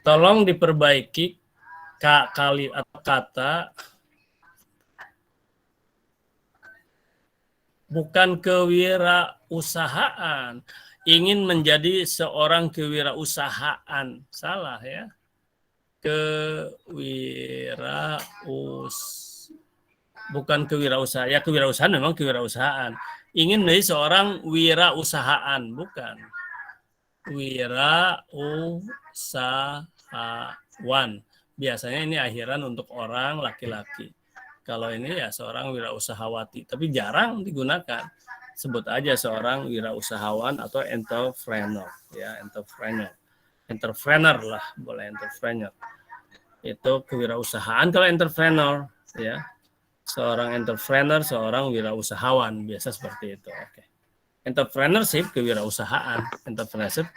Tolong diperbaiki kali atau kata bukan kewirausahaan. Ingin menjadi seorang kewirausahaan. Salah ya. Bukan kewirausahaan. Ya kewirausahaan memang kewirausahaan. Ingin menjadi seorang wirausahaan. Bukan. Wirausahawan. Biasanya ini akhiran untuk orang laki-laki. Kalau ini ya seorang wirausahawati. Tapi jarang digunakan. Sebut aja seorang wirausahawan atau entrepreneur. Ya, entrepreneur lah. Boleh entrepreneur. itu kewirausahaan. Kalau entrepreneur, ya, seorang entrepreneur, seorang wirausahawan, biasa seperti itu. Oke. Entrepreneurship kewirausahaan, entrepreneurship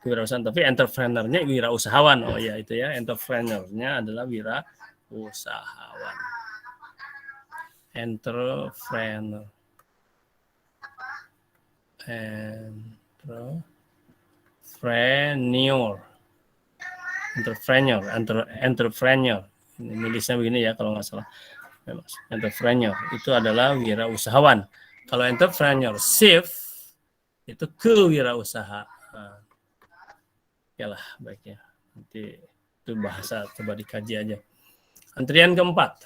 kewirausahaan, tapi entrepreneurnya wirausahawan. Oh ya itu ya, entrepreneurnya adalah wirausahawan. Entrepreneur. Entrepreneur. Ini nulisnya begini ya kalau nggak salah. Entrepreneur itu adalah wirausahawan. Kalau entrepreneurship itu kewirausahaan. Oke lah, baiknya. Nanti itu bahasa coba dikaji aja. Antrian keempat.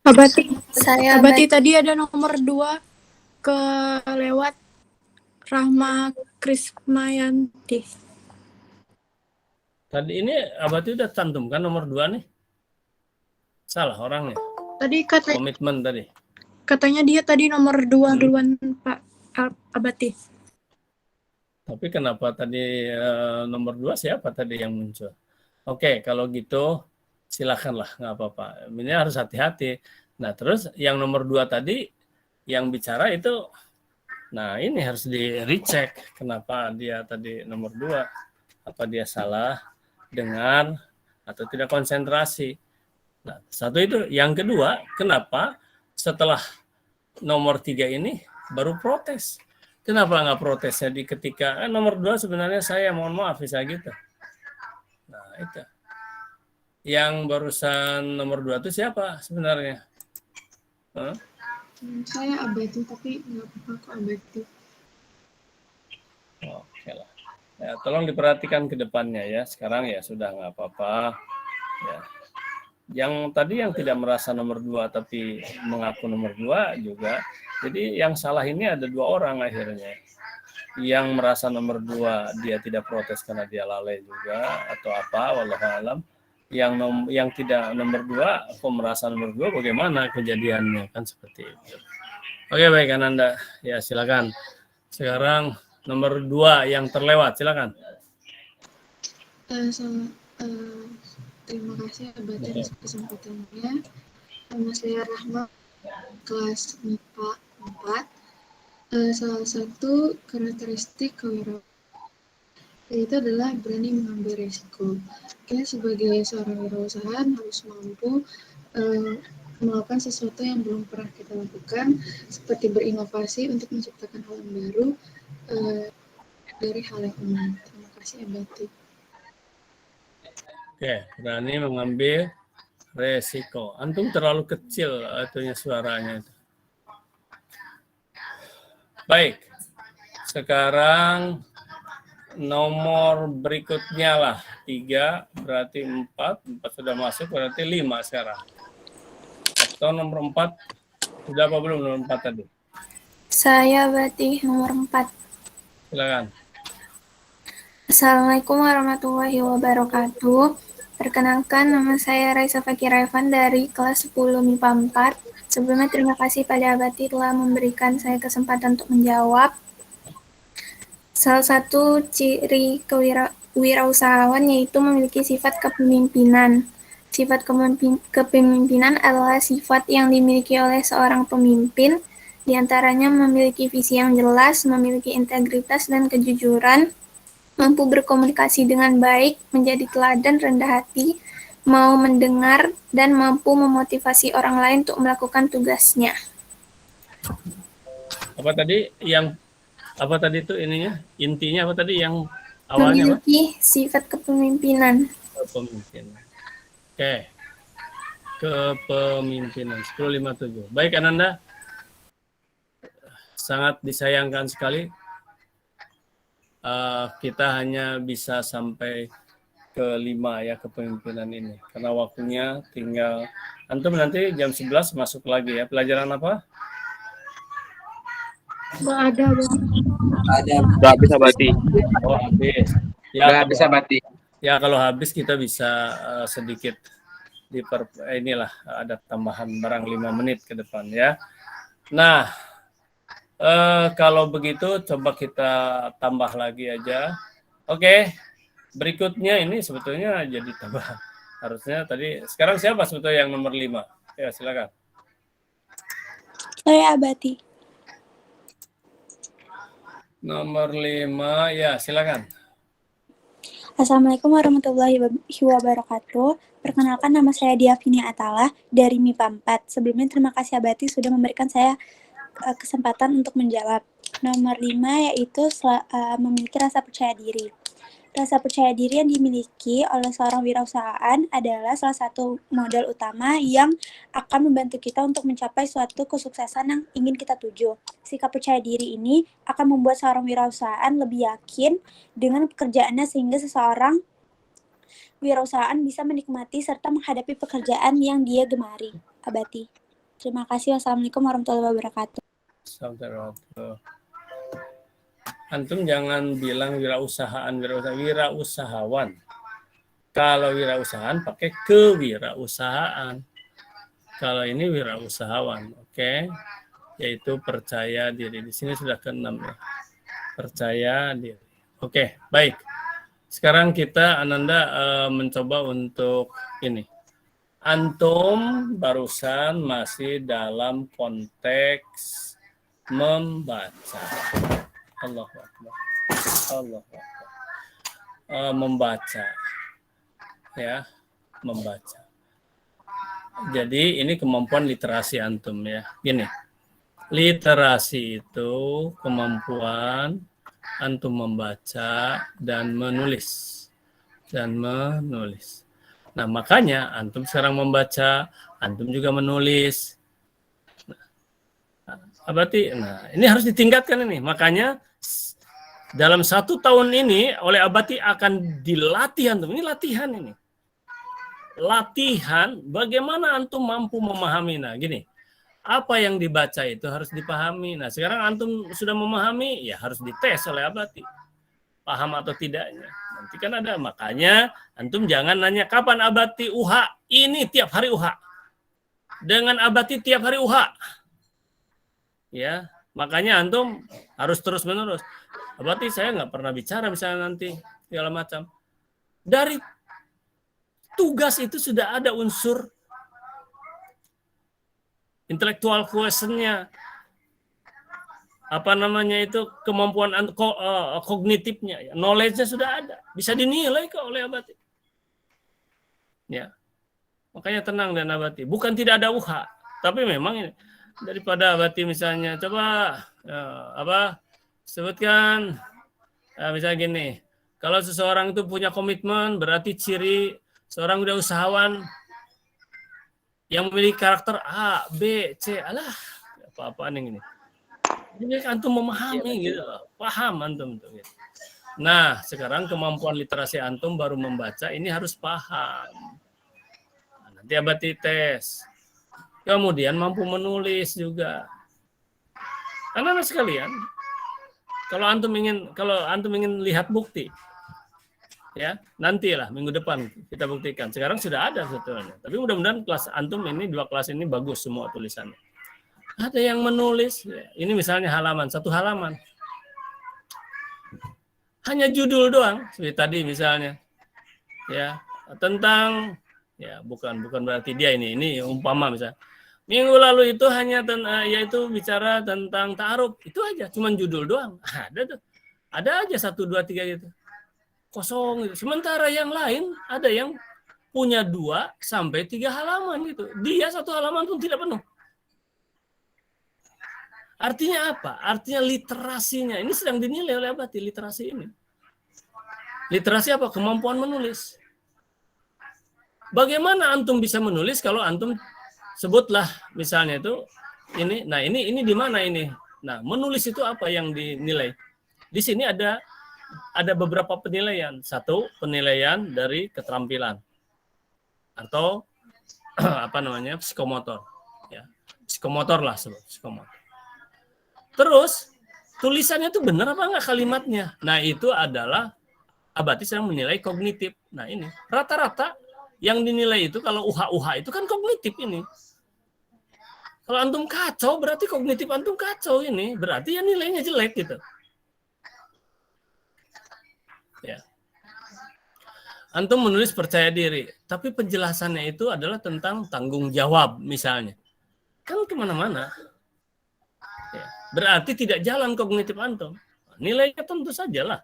Abati tadi ada nomor 2 kelewat Rahma Krismayanti. Tadi ini Abati udah cantumkan nomor 2 nih. Salah orangnya. Tadi komitmen tadi. Katanya dia tadi nomor 2 duluan Pak Abati. Tapi kenapa tadi nomor 2 siapa tadi yang muncul? Oke, kalau gitu silakanlah, nggak apa-apa. Ini harus hati-hati. Nah, terus yang nomor 2 tadi yang bicara itu, nah ini harus di-recheck. Kenapa dia tadi nomor 2? Apa dia salah dengar atau tidak konsentrasi? Nah, satu itu. Yang kedua, kenapa setelah nomor 3 ini baru protes? Kenapa nggak protesnya di ketika nomor 2 sebenarnya saya mohon maaf bisa gitu. Nah itu. Yang barusan nomor 2 itu siapa sebenarnya? Saya Abati, tapi nggak apa-apa kok Abati. Oke lah. Ya, tolong diperhatikan ke depannya ya. Sekarang ya sudah nggak apa-apa. Ya. Yang tadi yang tidak merasa nomor 2 tapi mengaku nomor 2 juga. Jadi yang salah ini ada 2 orang akhirnya. Yang merasa nomor 2 dia tidak protes karena dia lalai juga atau apa, wallahu alam. Yang tidak nomor 2 kok merasa nomor 2 bagaimana kejadiannya kan seperti itu. Oke baik Ananda, ya silakan. Sekarang nomor 2 yang terlewat, silakan. Terima kasih Abati atas kesempatannya. Nama saya Rahma, kelas MIPA 4. Salah satu karakteristik kewirausahaan itu adalah berani mengambil risiko. Kita sebagai seorang wirausahaan harus mampu melakukan sesuatu yang belum pernah kita lakukan, seperti berinovasi untuk menciptakan hal yang baru dari hal yang umum. Terima kasih Abati. Oke, berani mengambil resiko. Antum terlalu kecil itunya suaranya itu. Baik, sekarang nomor berikutnya lah 3 berarti 4 sudah masuk berarti 5 sekarang. Atau nomor 4 sudah apa belum nomor 4 tadi? Saya Abati nomor 4. Silakan. Assalamualaikum warahmatullahi wabarakatuh. Perkenalkan nama saya Raisa Fakir Evan dari kelas 10 MIPA 4. Sebelumnya terima kasih pada Abati telah memberikan saya kesempatan untuk menjawab. Salah satu ciri kewirausahawan yaitu memiliki sifat kepemimpinan. Sifat kepemimpinan adalah sifat yang dimiliki oleh seorang pemimpin, di antaranya memiliki visi yang jelas, memiliki integritas dan kejujuran, mampu berkomunikasi dengan baik, menjadi teladan rendah hati, mau mendengar, dan mampu memotivasi orang lain untuk melakukan tugasnya. Apa tadi itu ininya? Intinya apa tadi yang awalnya? Memiliki sifat kepemimpinan. Kepemimpinan. Oke. Kepemimpinan 1057. Baik Ananda. Sangat disayangkan sekali. Kita hanya bisa sampai ke 5 ya kepemimpinan ini. Karena waktunya tinggal antum nanti jam 11 masuk lagi ya. Pelajaran apa? Nggak ada, Bang. Nggak bisa Abati. Oh, habis. Ya, Nggak bisa Abati. Ya kalau habis kita bisa sedikit inilah ada tambahan barang 5 menit ke depan ya. Nah, kalau begitu coba kita tambah lagi aja. Oke. Berikutnya ini sebetulnya jadi Harusnya tadi. Sekarang siapa sebetulnya yang nomor 5? Ya, silakan. Saya Abati. Nomor 5, ya silakan. Assalamualaikum warahmatullahi wabarakatuh. Perkenalkan, nama saya Diavini Atala dari MIPA 4. Sebelumnya terima kasih Abati sudah memberikan saya kesempatan untuk menjawab. Nomor 5 yaitu memiliki rasa percaya diri. Rasa percaya diri yang dimiliki oleh seorang wirausahaan adalah salah satu modal utama yang akan membantu kita untuk mencapai suatu kesuksesan yang ingin kita tuju. Sikap percaya diri ini akan membuat seorang wirausahaan lebih yakin dengan pekerjaannya sehingga seseorang wirausahaan bisa menikmati serta menghadapi pekerjaan yang dia gemari. Abati. Terima kasih. Wassalamualaikum warahmatullahi wabarakatuh. Antum jangan bilang wirausahaan, wirausahawan. Kalau wirausahaan pakai kewirausahaan. Kalau ini wirausahawan, oke? Yaitu percaya diri. Di sini sudah ke-6 ya. Percaya diri. Oke, baik. Sekarang kita Ananda mencoba untuk ini. Antum barusan masih dalam konteks membaca. Allahu Akbar. Allahu Akbar. Membaca. Ya, membaca. Jadi ini kemampuan literasi antum ya. Gini. Literasi itu kemampuan antum membaca dan menulis. Nah, makanya antum sekarang membaca, antum juga menulis. Berarti, ini harus ditingkatkan ini. Makanya dalam 1 tahun ini oleh Abati akan dilatih antum. Ini latihan ini. Latihan bagaimana antum mampu memahami. Nah, gini. Apa yang dibaca itu harus dipahami. Nah, sekarang antum sudah memahami, ya harus dites oleh Abati. Paham atau tidaknya. Nanti kan ada. Makanya antum jangan nanya kapan Abati UHA. Ini tiap hari UHA. Dengan Abati tiap hari UHA. Ya, makanya antum harus terus menerus. Berarti saya nggak pernah bicara misalnya nanti segala macam. Dari tugas itu sudah ada unsur intellectual quotient-nya. Apa namanya itu kemampuan kognitifnya, knowledge-nya sudah ada, bisa dinilai kok oleh Abati. Ya, makanya tenang dan Abati. Bukan tidak ada UHA, tapi memang ini. Daripada Abati misalnya coba sebutkan misalnya gini, kalau seseorang itu punya komitmen berarti ciri seorang wirausahawan yang memiliki karakter A, B, C, apa-apaan yang ini. Jadi antum memahami gitu, paham antum tuh. Gitu. Nah, sekarang kemampuan literasi antum baru membaca ini harus paham. Nanti Abati tes. Kemudian mampu menulis juga. Anak-anak sekalian, kalau antum ingin lihat bukti, ya nantilah minggu depan kita buktikan. Sekarang sudah ada sebetulnya. Tapi mudah-mudahan kelas antum ini 2 kelas ini bagus semua tulisannya. Ada yang menulis, ya. Ini misalnya halaman, 1 halaman. Hanya judul doang, seperti tadi misalnya. Ya, tentang ya bukan berarti dia ini umpama misalnya. Minggu lalu itu hanya yaitu bicara tentang ta'aruf. Itu aja, cuman judul doang. Ada tuh. Ada aja 1 2 3 gitu. Kosong gitu. Sementara yang lain ada yang punya 2 sampai 3 halaman gitu. Dia 1 halaman pun tidak penuh. Artinya apa? Artinya literasinya. Ini sedang dinilai oleh Abati, literasi ini. Literasi apa? Kemampuan menulis. Bagaimana antum bisa menulis kalau antum sebutlah misalnya itu ini. Nah, ini di mana ini? Nah, menulis itu apa yang dinilai? Di sini ada beberapa penilaian. 1, penilaian dari keterampilan atau apa namanya? Psikomotor, ya. Psikomotor lah sebut, psikomotor. Terus tulisannya itu benar apa enggak kalimatnya? Nah, itu adalah Abati sedang menilai kognitif. Nah, ini rata-rata yang dinilai itu kalau UHA itu kan kognitif ini. Kalau antum kacau berarti kognitif antum kacau ini, berarti ya nilainya jelek gitu. Ya. antum menulis percaya diri, tapi penjelasannya itu adalah tentang tanggung jawab misalnya. Kan kemana-mana. Ya, berarti tidak jalan kognitif antum. Nilainya tentu sajalah.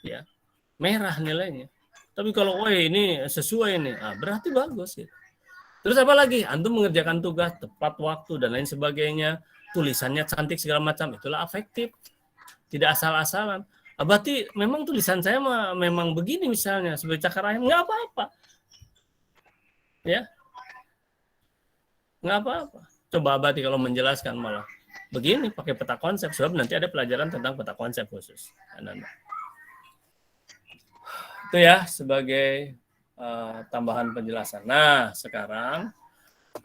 Ya, merah nilainya. Tapi kalau ini sesuai nih, berarti bagus. Ya. Terus apa lagi? Antum mengerjakan tugas tepat waktu dan lain sebagainya. Tulisannya cantik segala macam. Itulah afektif. Tidak asal-asalan. Berarti memang tulisan saya memang begini misalnya sebagai cakar ayam, nggak apa-apa, ya, nggak apa-apa. Coba Abati kalau menjelaskan malah begini pakai peta konsep, sebab nanti ada pelajaran tentang peta konsep khusus. Itu ya sebagai tambahan penjelasan. Nah sekarang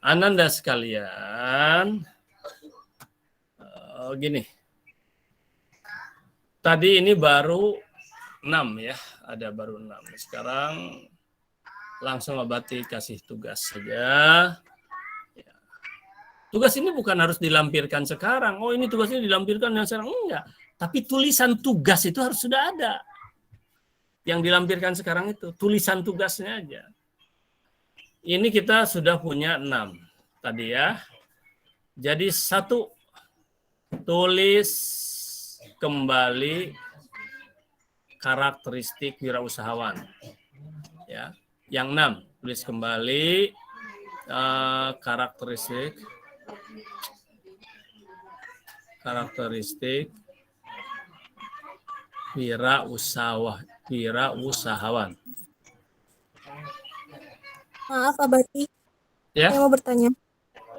Ananda sekalian, gini. Tadi ini baru 6 ya, ada baru 6. Sekarang langsung Abati kasih tugas saja. Ya. Tugas ini bukan harus dilampirkan sekarang. Oh ini tugasnya dilampirkan yang sekarang. Enggak. Tapi tulisan tugas itu harus sudah ada. Yang dilampirkan sekarang itu, tulisan tugasnya aja. Ini kita sudah punya 6 tadi ya. Jadi 1, tulis kembali karakteristik wirausahawan. Ya, yang 6 tulis kembali karakteristik wirausahawan. Maaf Abati, Ya. saya mau bertanya.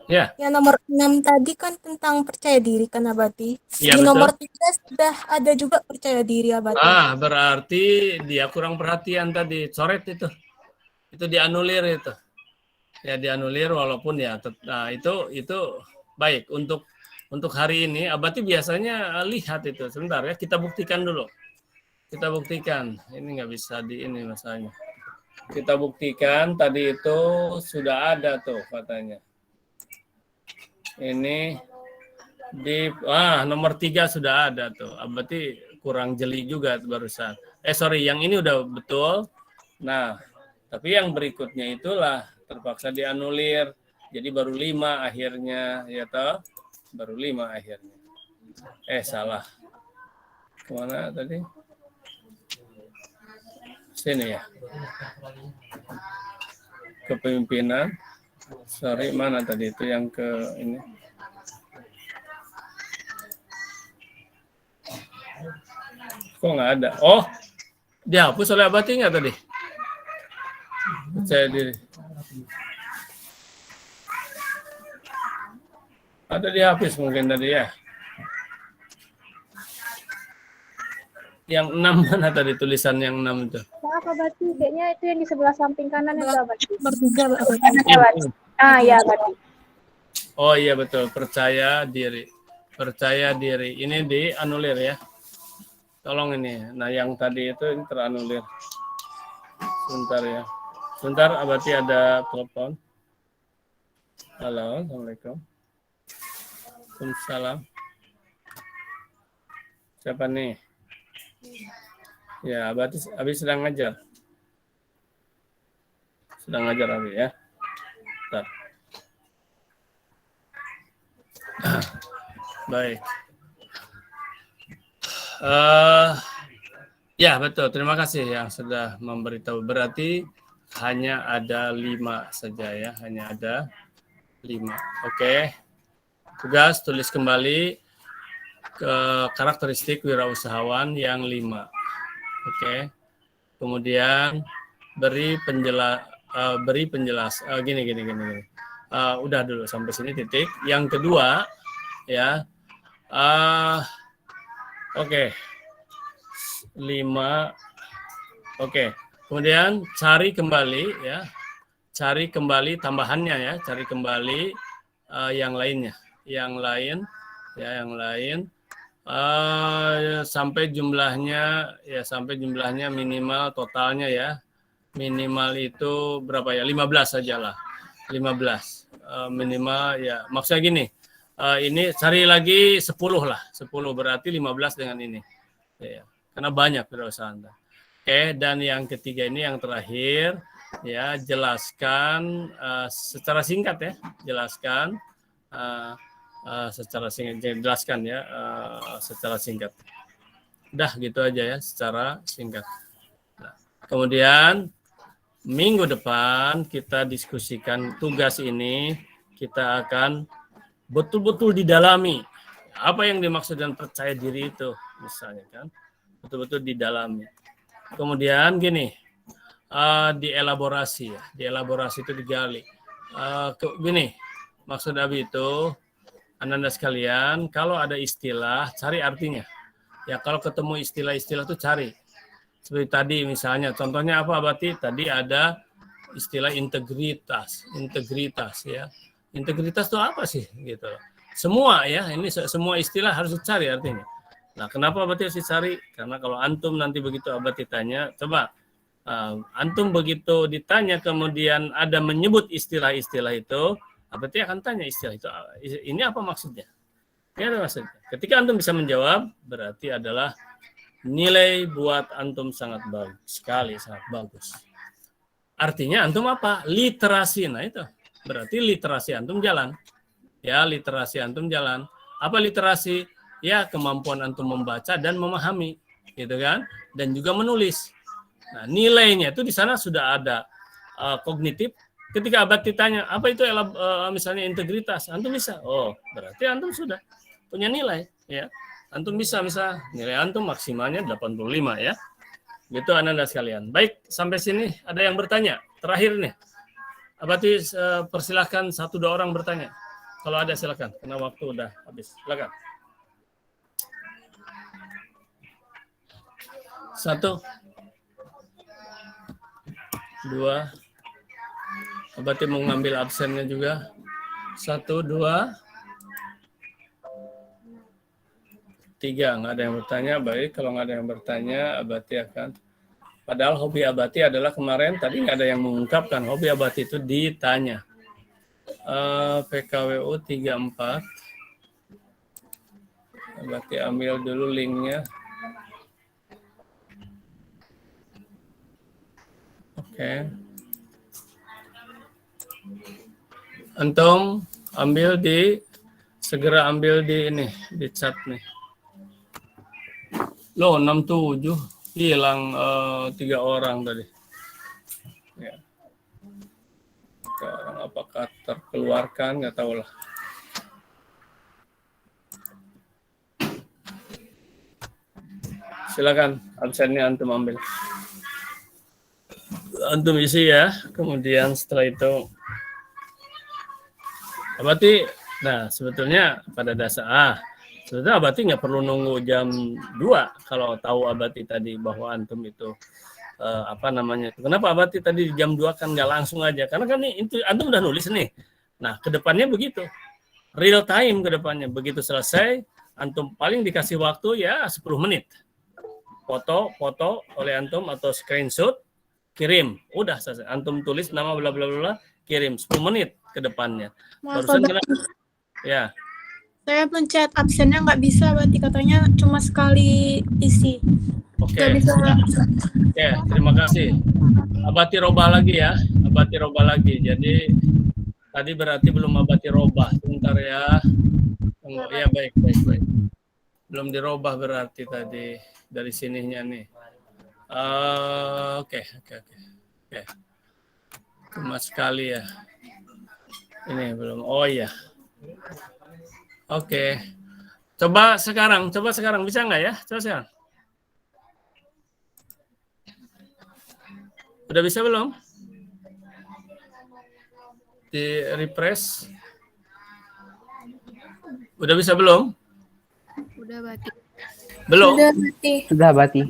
Ya. Yang nomor 6 tadi kan tentang percaya diri kan Abati. Ya, Di betul. nomor 3 sudah ada juga percaya diri Abati. Berarti dia kurang perhatian tadi. Coret itu. Itu dianulir itu. Ya dianulir walaupun ya itu baik untuk hari ini. Abati biasanya lihat itu. Sebentar ya, kita buktikan dulu. Kita buktikan. Ini nggak bisa ini masalahnya. Kita buktikan tadi itu sudah ada tuh katanya. Ini di nomor 3 sudah ada tuh. Berarti kurang jeli juga barusan. Yang ini udah betul. Nah, tapi yang berikutnya itulah terpaksa dianulir. Jadi baru 5 akhirnya, ya toh? Baru 5 akhirnya. Salah. Kemana tadi? Sini ya. Kepemimpinan. Mana tadi itu yang ke ini? Kok nggak ada? Oh, dihapus oleh Abati nggak tadi? Percaya diri. Ada dihapus mungkin tadi ya. Yang 6 mana tadi tulisan yang 6 itu? Maaf Abati, kayaknya itu yang di sebelah samping kanan itu Abati. Abati. Ya Abati. Oh iya betul, percaya diri. Percaya diri. Ini dianulir ya. Tolong ini. Nah yang tadi itu ini teranulir. Sebentar ya. Sebentar Abati ada telepon. Halo, Assalamualaikum. Waalaikumsalam. Siapa nih? Ya, Abati sedang ngajar. Sedang ngajar Abi ya. Bentar. Baik. Ya, betul. Terima kasih yang sudah memberitahu. Berarti hanya ada 5 saja ya. Hanya ada 5. Oke. Tugas tulis kembali ke karakteristik wirausahawan yang 5. Oke. Kemudian beri penjelas gini. Udah dulu sampai sini titik. Yang kedua ya. Oke. 5. Oke. Kemudian cari kembali ya. Cari kembali tambahannya ya, cari kembali yang lainnya. Yang lain sampai jumlahnya minimal totalnya ya. Minimal itu berapa ya? 15 sajalah. 15 minimal ya. Maksudnya gini. Ini cari lagi 10 lah. 10 berarti 15 dengan ini. Ya, karena banyak perusahaan. Oke, dan yang ketiga ini yang terakhir, ya, jelaskan secara singkat ya, jelaskan secara singkat, jelaskan ya secara singkat. Udah gitu aja ya, secara singkat. Nah, kemudian minggu depan kita diskusikan tugas ini, kita akan betul-betul didalami. Apa yang dimaksud dengan percaya diri itu, misalnya kan, betul-betul didalami. Kemudian gini, dielaborasi ya, dielaborasi itu digali. Gini, maksud Abi itu, Anda sekalian, kalau ada istilah, cari artinya. Ya, kalau ketemu istilah-istilah itu cari. Seperti tadi misalnya, contohnya apa Abati? Tadi ada istilah integritas ya. Integritas itu apa sih? Gitu. Semua ya, ini semua istilah harus dicari artinya. Nah, kenapa Abati harus dicari? Karena kalau antum nanti begitu Abati tanya, coba antum begitu ditanya kemudian ada menyebut istilah-istilah itu, Abati akan tanya istilah itu, ini apa maksudnya? Ini apa maksudnya? Ketika antum bisa menjawab, berarti adalah nilai buat antum sangat bagus sekali, sangat bagus. Artinya antum apa? Literasi. Nah itu berarti literasi antum jalan. Ya, literasi antum jalan. Apa literasi? Ya, kemampuan antum membaca dan memahami, gitu kan? Dan juga menulis. Nah, nilainya itu di sana sudah ada kognitif. Ketika Abad ditanya, apa itu misalnya integritas? Antum bisa. Oh, berarti antum sudah punya nilai, ya. Antum bisa nilai antum maksimalnya 85 ya. Gitu Anda sekalian. Baik, sampai sini ada yang bertanya. Terakhir nih. Abati persilahkan 1-2 orang bertanya. Kalau ada silakan, karena waktu udah habis. Silakan. 1, 2. Abati mau ngambil absennya juga. 1, 2, 3. Nggak ada yang bertanya. Baik, kalau nggak ada yang bertanya, Abati akan. Padahal hobi Abati adalah kemarin, tadi nggak ada yang mengungkapkan. Hobi Abati itu ditanya. PKWU 34. Abati ambil dulu linknya. Oke. Antum segera ambil di ini, di chat nih. Loh, 67 hilang 3 orang tadi. Ya. Sekarang apakah terkeluarkan? Nggak tahu lah. Silakan, absennya antum ambil. Antum isi ya. Kemudian setelah itu, Abati, nah sebetulnya pada dasar sebetulnya Abati nggak perlu nunggu jam 2 kalau tahu Abati tadi bahwa antum itu kenapa Abati tadi jam 2 kan nggak langsung aja? Karena kan itu antum udah nulis nih. Nah, kedepannya begitu. Real time kedepannya. Begitu selesai, antum paling dikasih waktu ya 10 menit. Foto oleh antum atau screenshot, kirim. Udah selesai. Antum tulis nama bla bla bla, kirim 10 menit ke depannya. Barusan ya. Saya pencet absennya nggak bisa, berarti katanya cuma sekali isi. Oke. Ya, terima kasih. Abati robah lagi ya. Abati robah lagi. Jadi tadi berarti belum Abati robah. Sebentar ya. Ya, baik. Belum dirobah berarti tadi dari sininya nih. Oke. Cuma sekali ya. Ini belum. Oh iya. Oke. Coba sekarang bisa nggak ya? Coba sekarang. Udah bisa belum? Di refresh. Udah bisa belum? Udah, Bati. Belum? Sudah, Bati.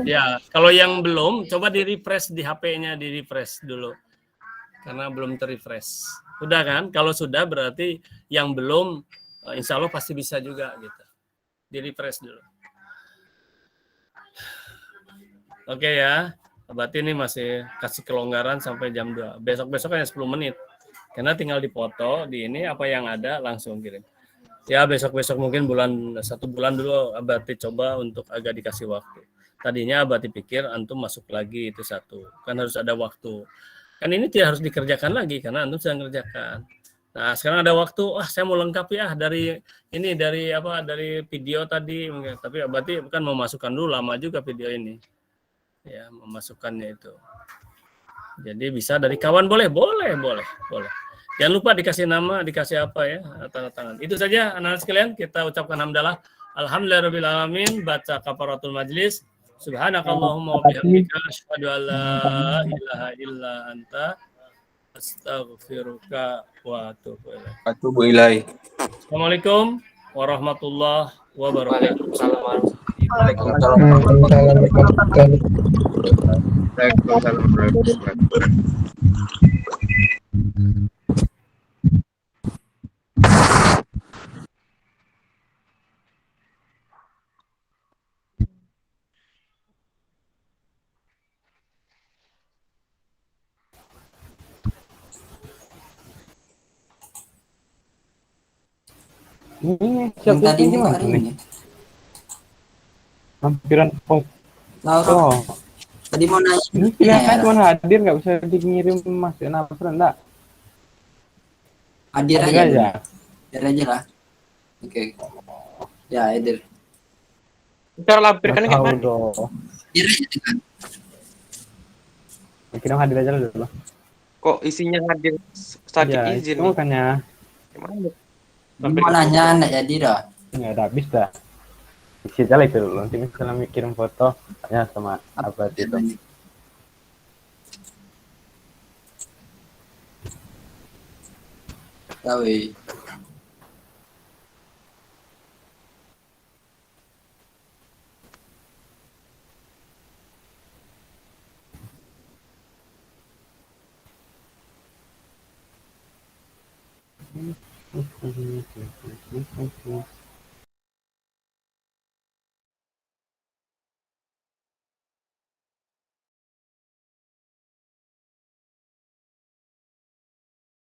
Ya, kalau yang belum, coba di refresh di HP-nya, di refresh dulu. Karena belum ter-refresh. Sudah kan? Kalau sudah berarti yang belum, insya Allah pasti bisa juga gitu. Di refresh dulu. Oke ya. Berarti ini masih kasih kelonggaran sampai jam 2. Besok-besok hanya 10 menit. Karena tinggal dipoto di ini apa yang ada langsung kirim. Ya besok-besok mungkin 1 bulan dulu berarti coba untuk agak dikasih waktu. Tadinya Abati pikir antum masuk lagi itu satu. Kan harus ada waktu. Kan ini tidak harus dikerjakan lagi karena antum sedang mengerjakan. Nah, sekarang ada waktu, saya mau lengkap ya dari video tadi, tapi Abati kan memasukkan dulu, lama juga video ini. Ya, memasukkannya itu. Jadi bisa dari kawan boleh. Jangan lupa dikasih nama, dikasih apa ya, tanda tangan. Itu saja anak-anak sekalian, kita ucapkan hamdalah. Alhamdulillahirabbil alamin, baca kafaratul majlis. Subhanakallahumma wa bihamdika asyhadu an la ilaha illa anta astaghfiruka wa atubu ilaik. Assalamualaikum warahmatullahi wabarakatuh. Waalaikumsalam warahmatullahi wabarakatuh. Waalaikumsalam warahmatullahi wabarakatuh. Ini Yang tadi siapa buka nih? ring ya? Lampiran Laura. Oh. Tadi mau nanya. Ini pilihannya cuma hadir, nggak bisa dikirim masuk apa enggak? Hadir Hadir aja. aja. Hadir aja lah. Oke. Ya, hadir. Cara lampirkan Nggak tahu gimana? dong. Hadir aja kan. Kira hadir aja dulu. Kok isinya hadir saat Ya, izin? itu makanya. Gimana? Mau nanya enggak jadi dah. Nggak ada habis dah. Isi aja lah itu dulu. Nanti misalnya kirim foto, tanya sama apa itu. Tahu. Hmm.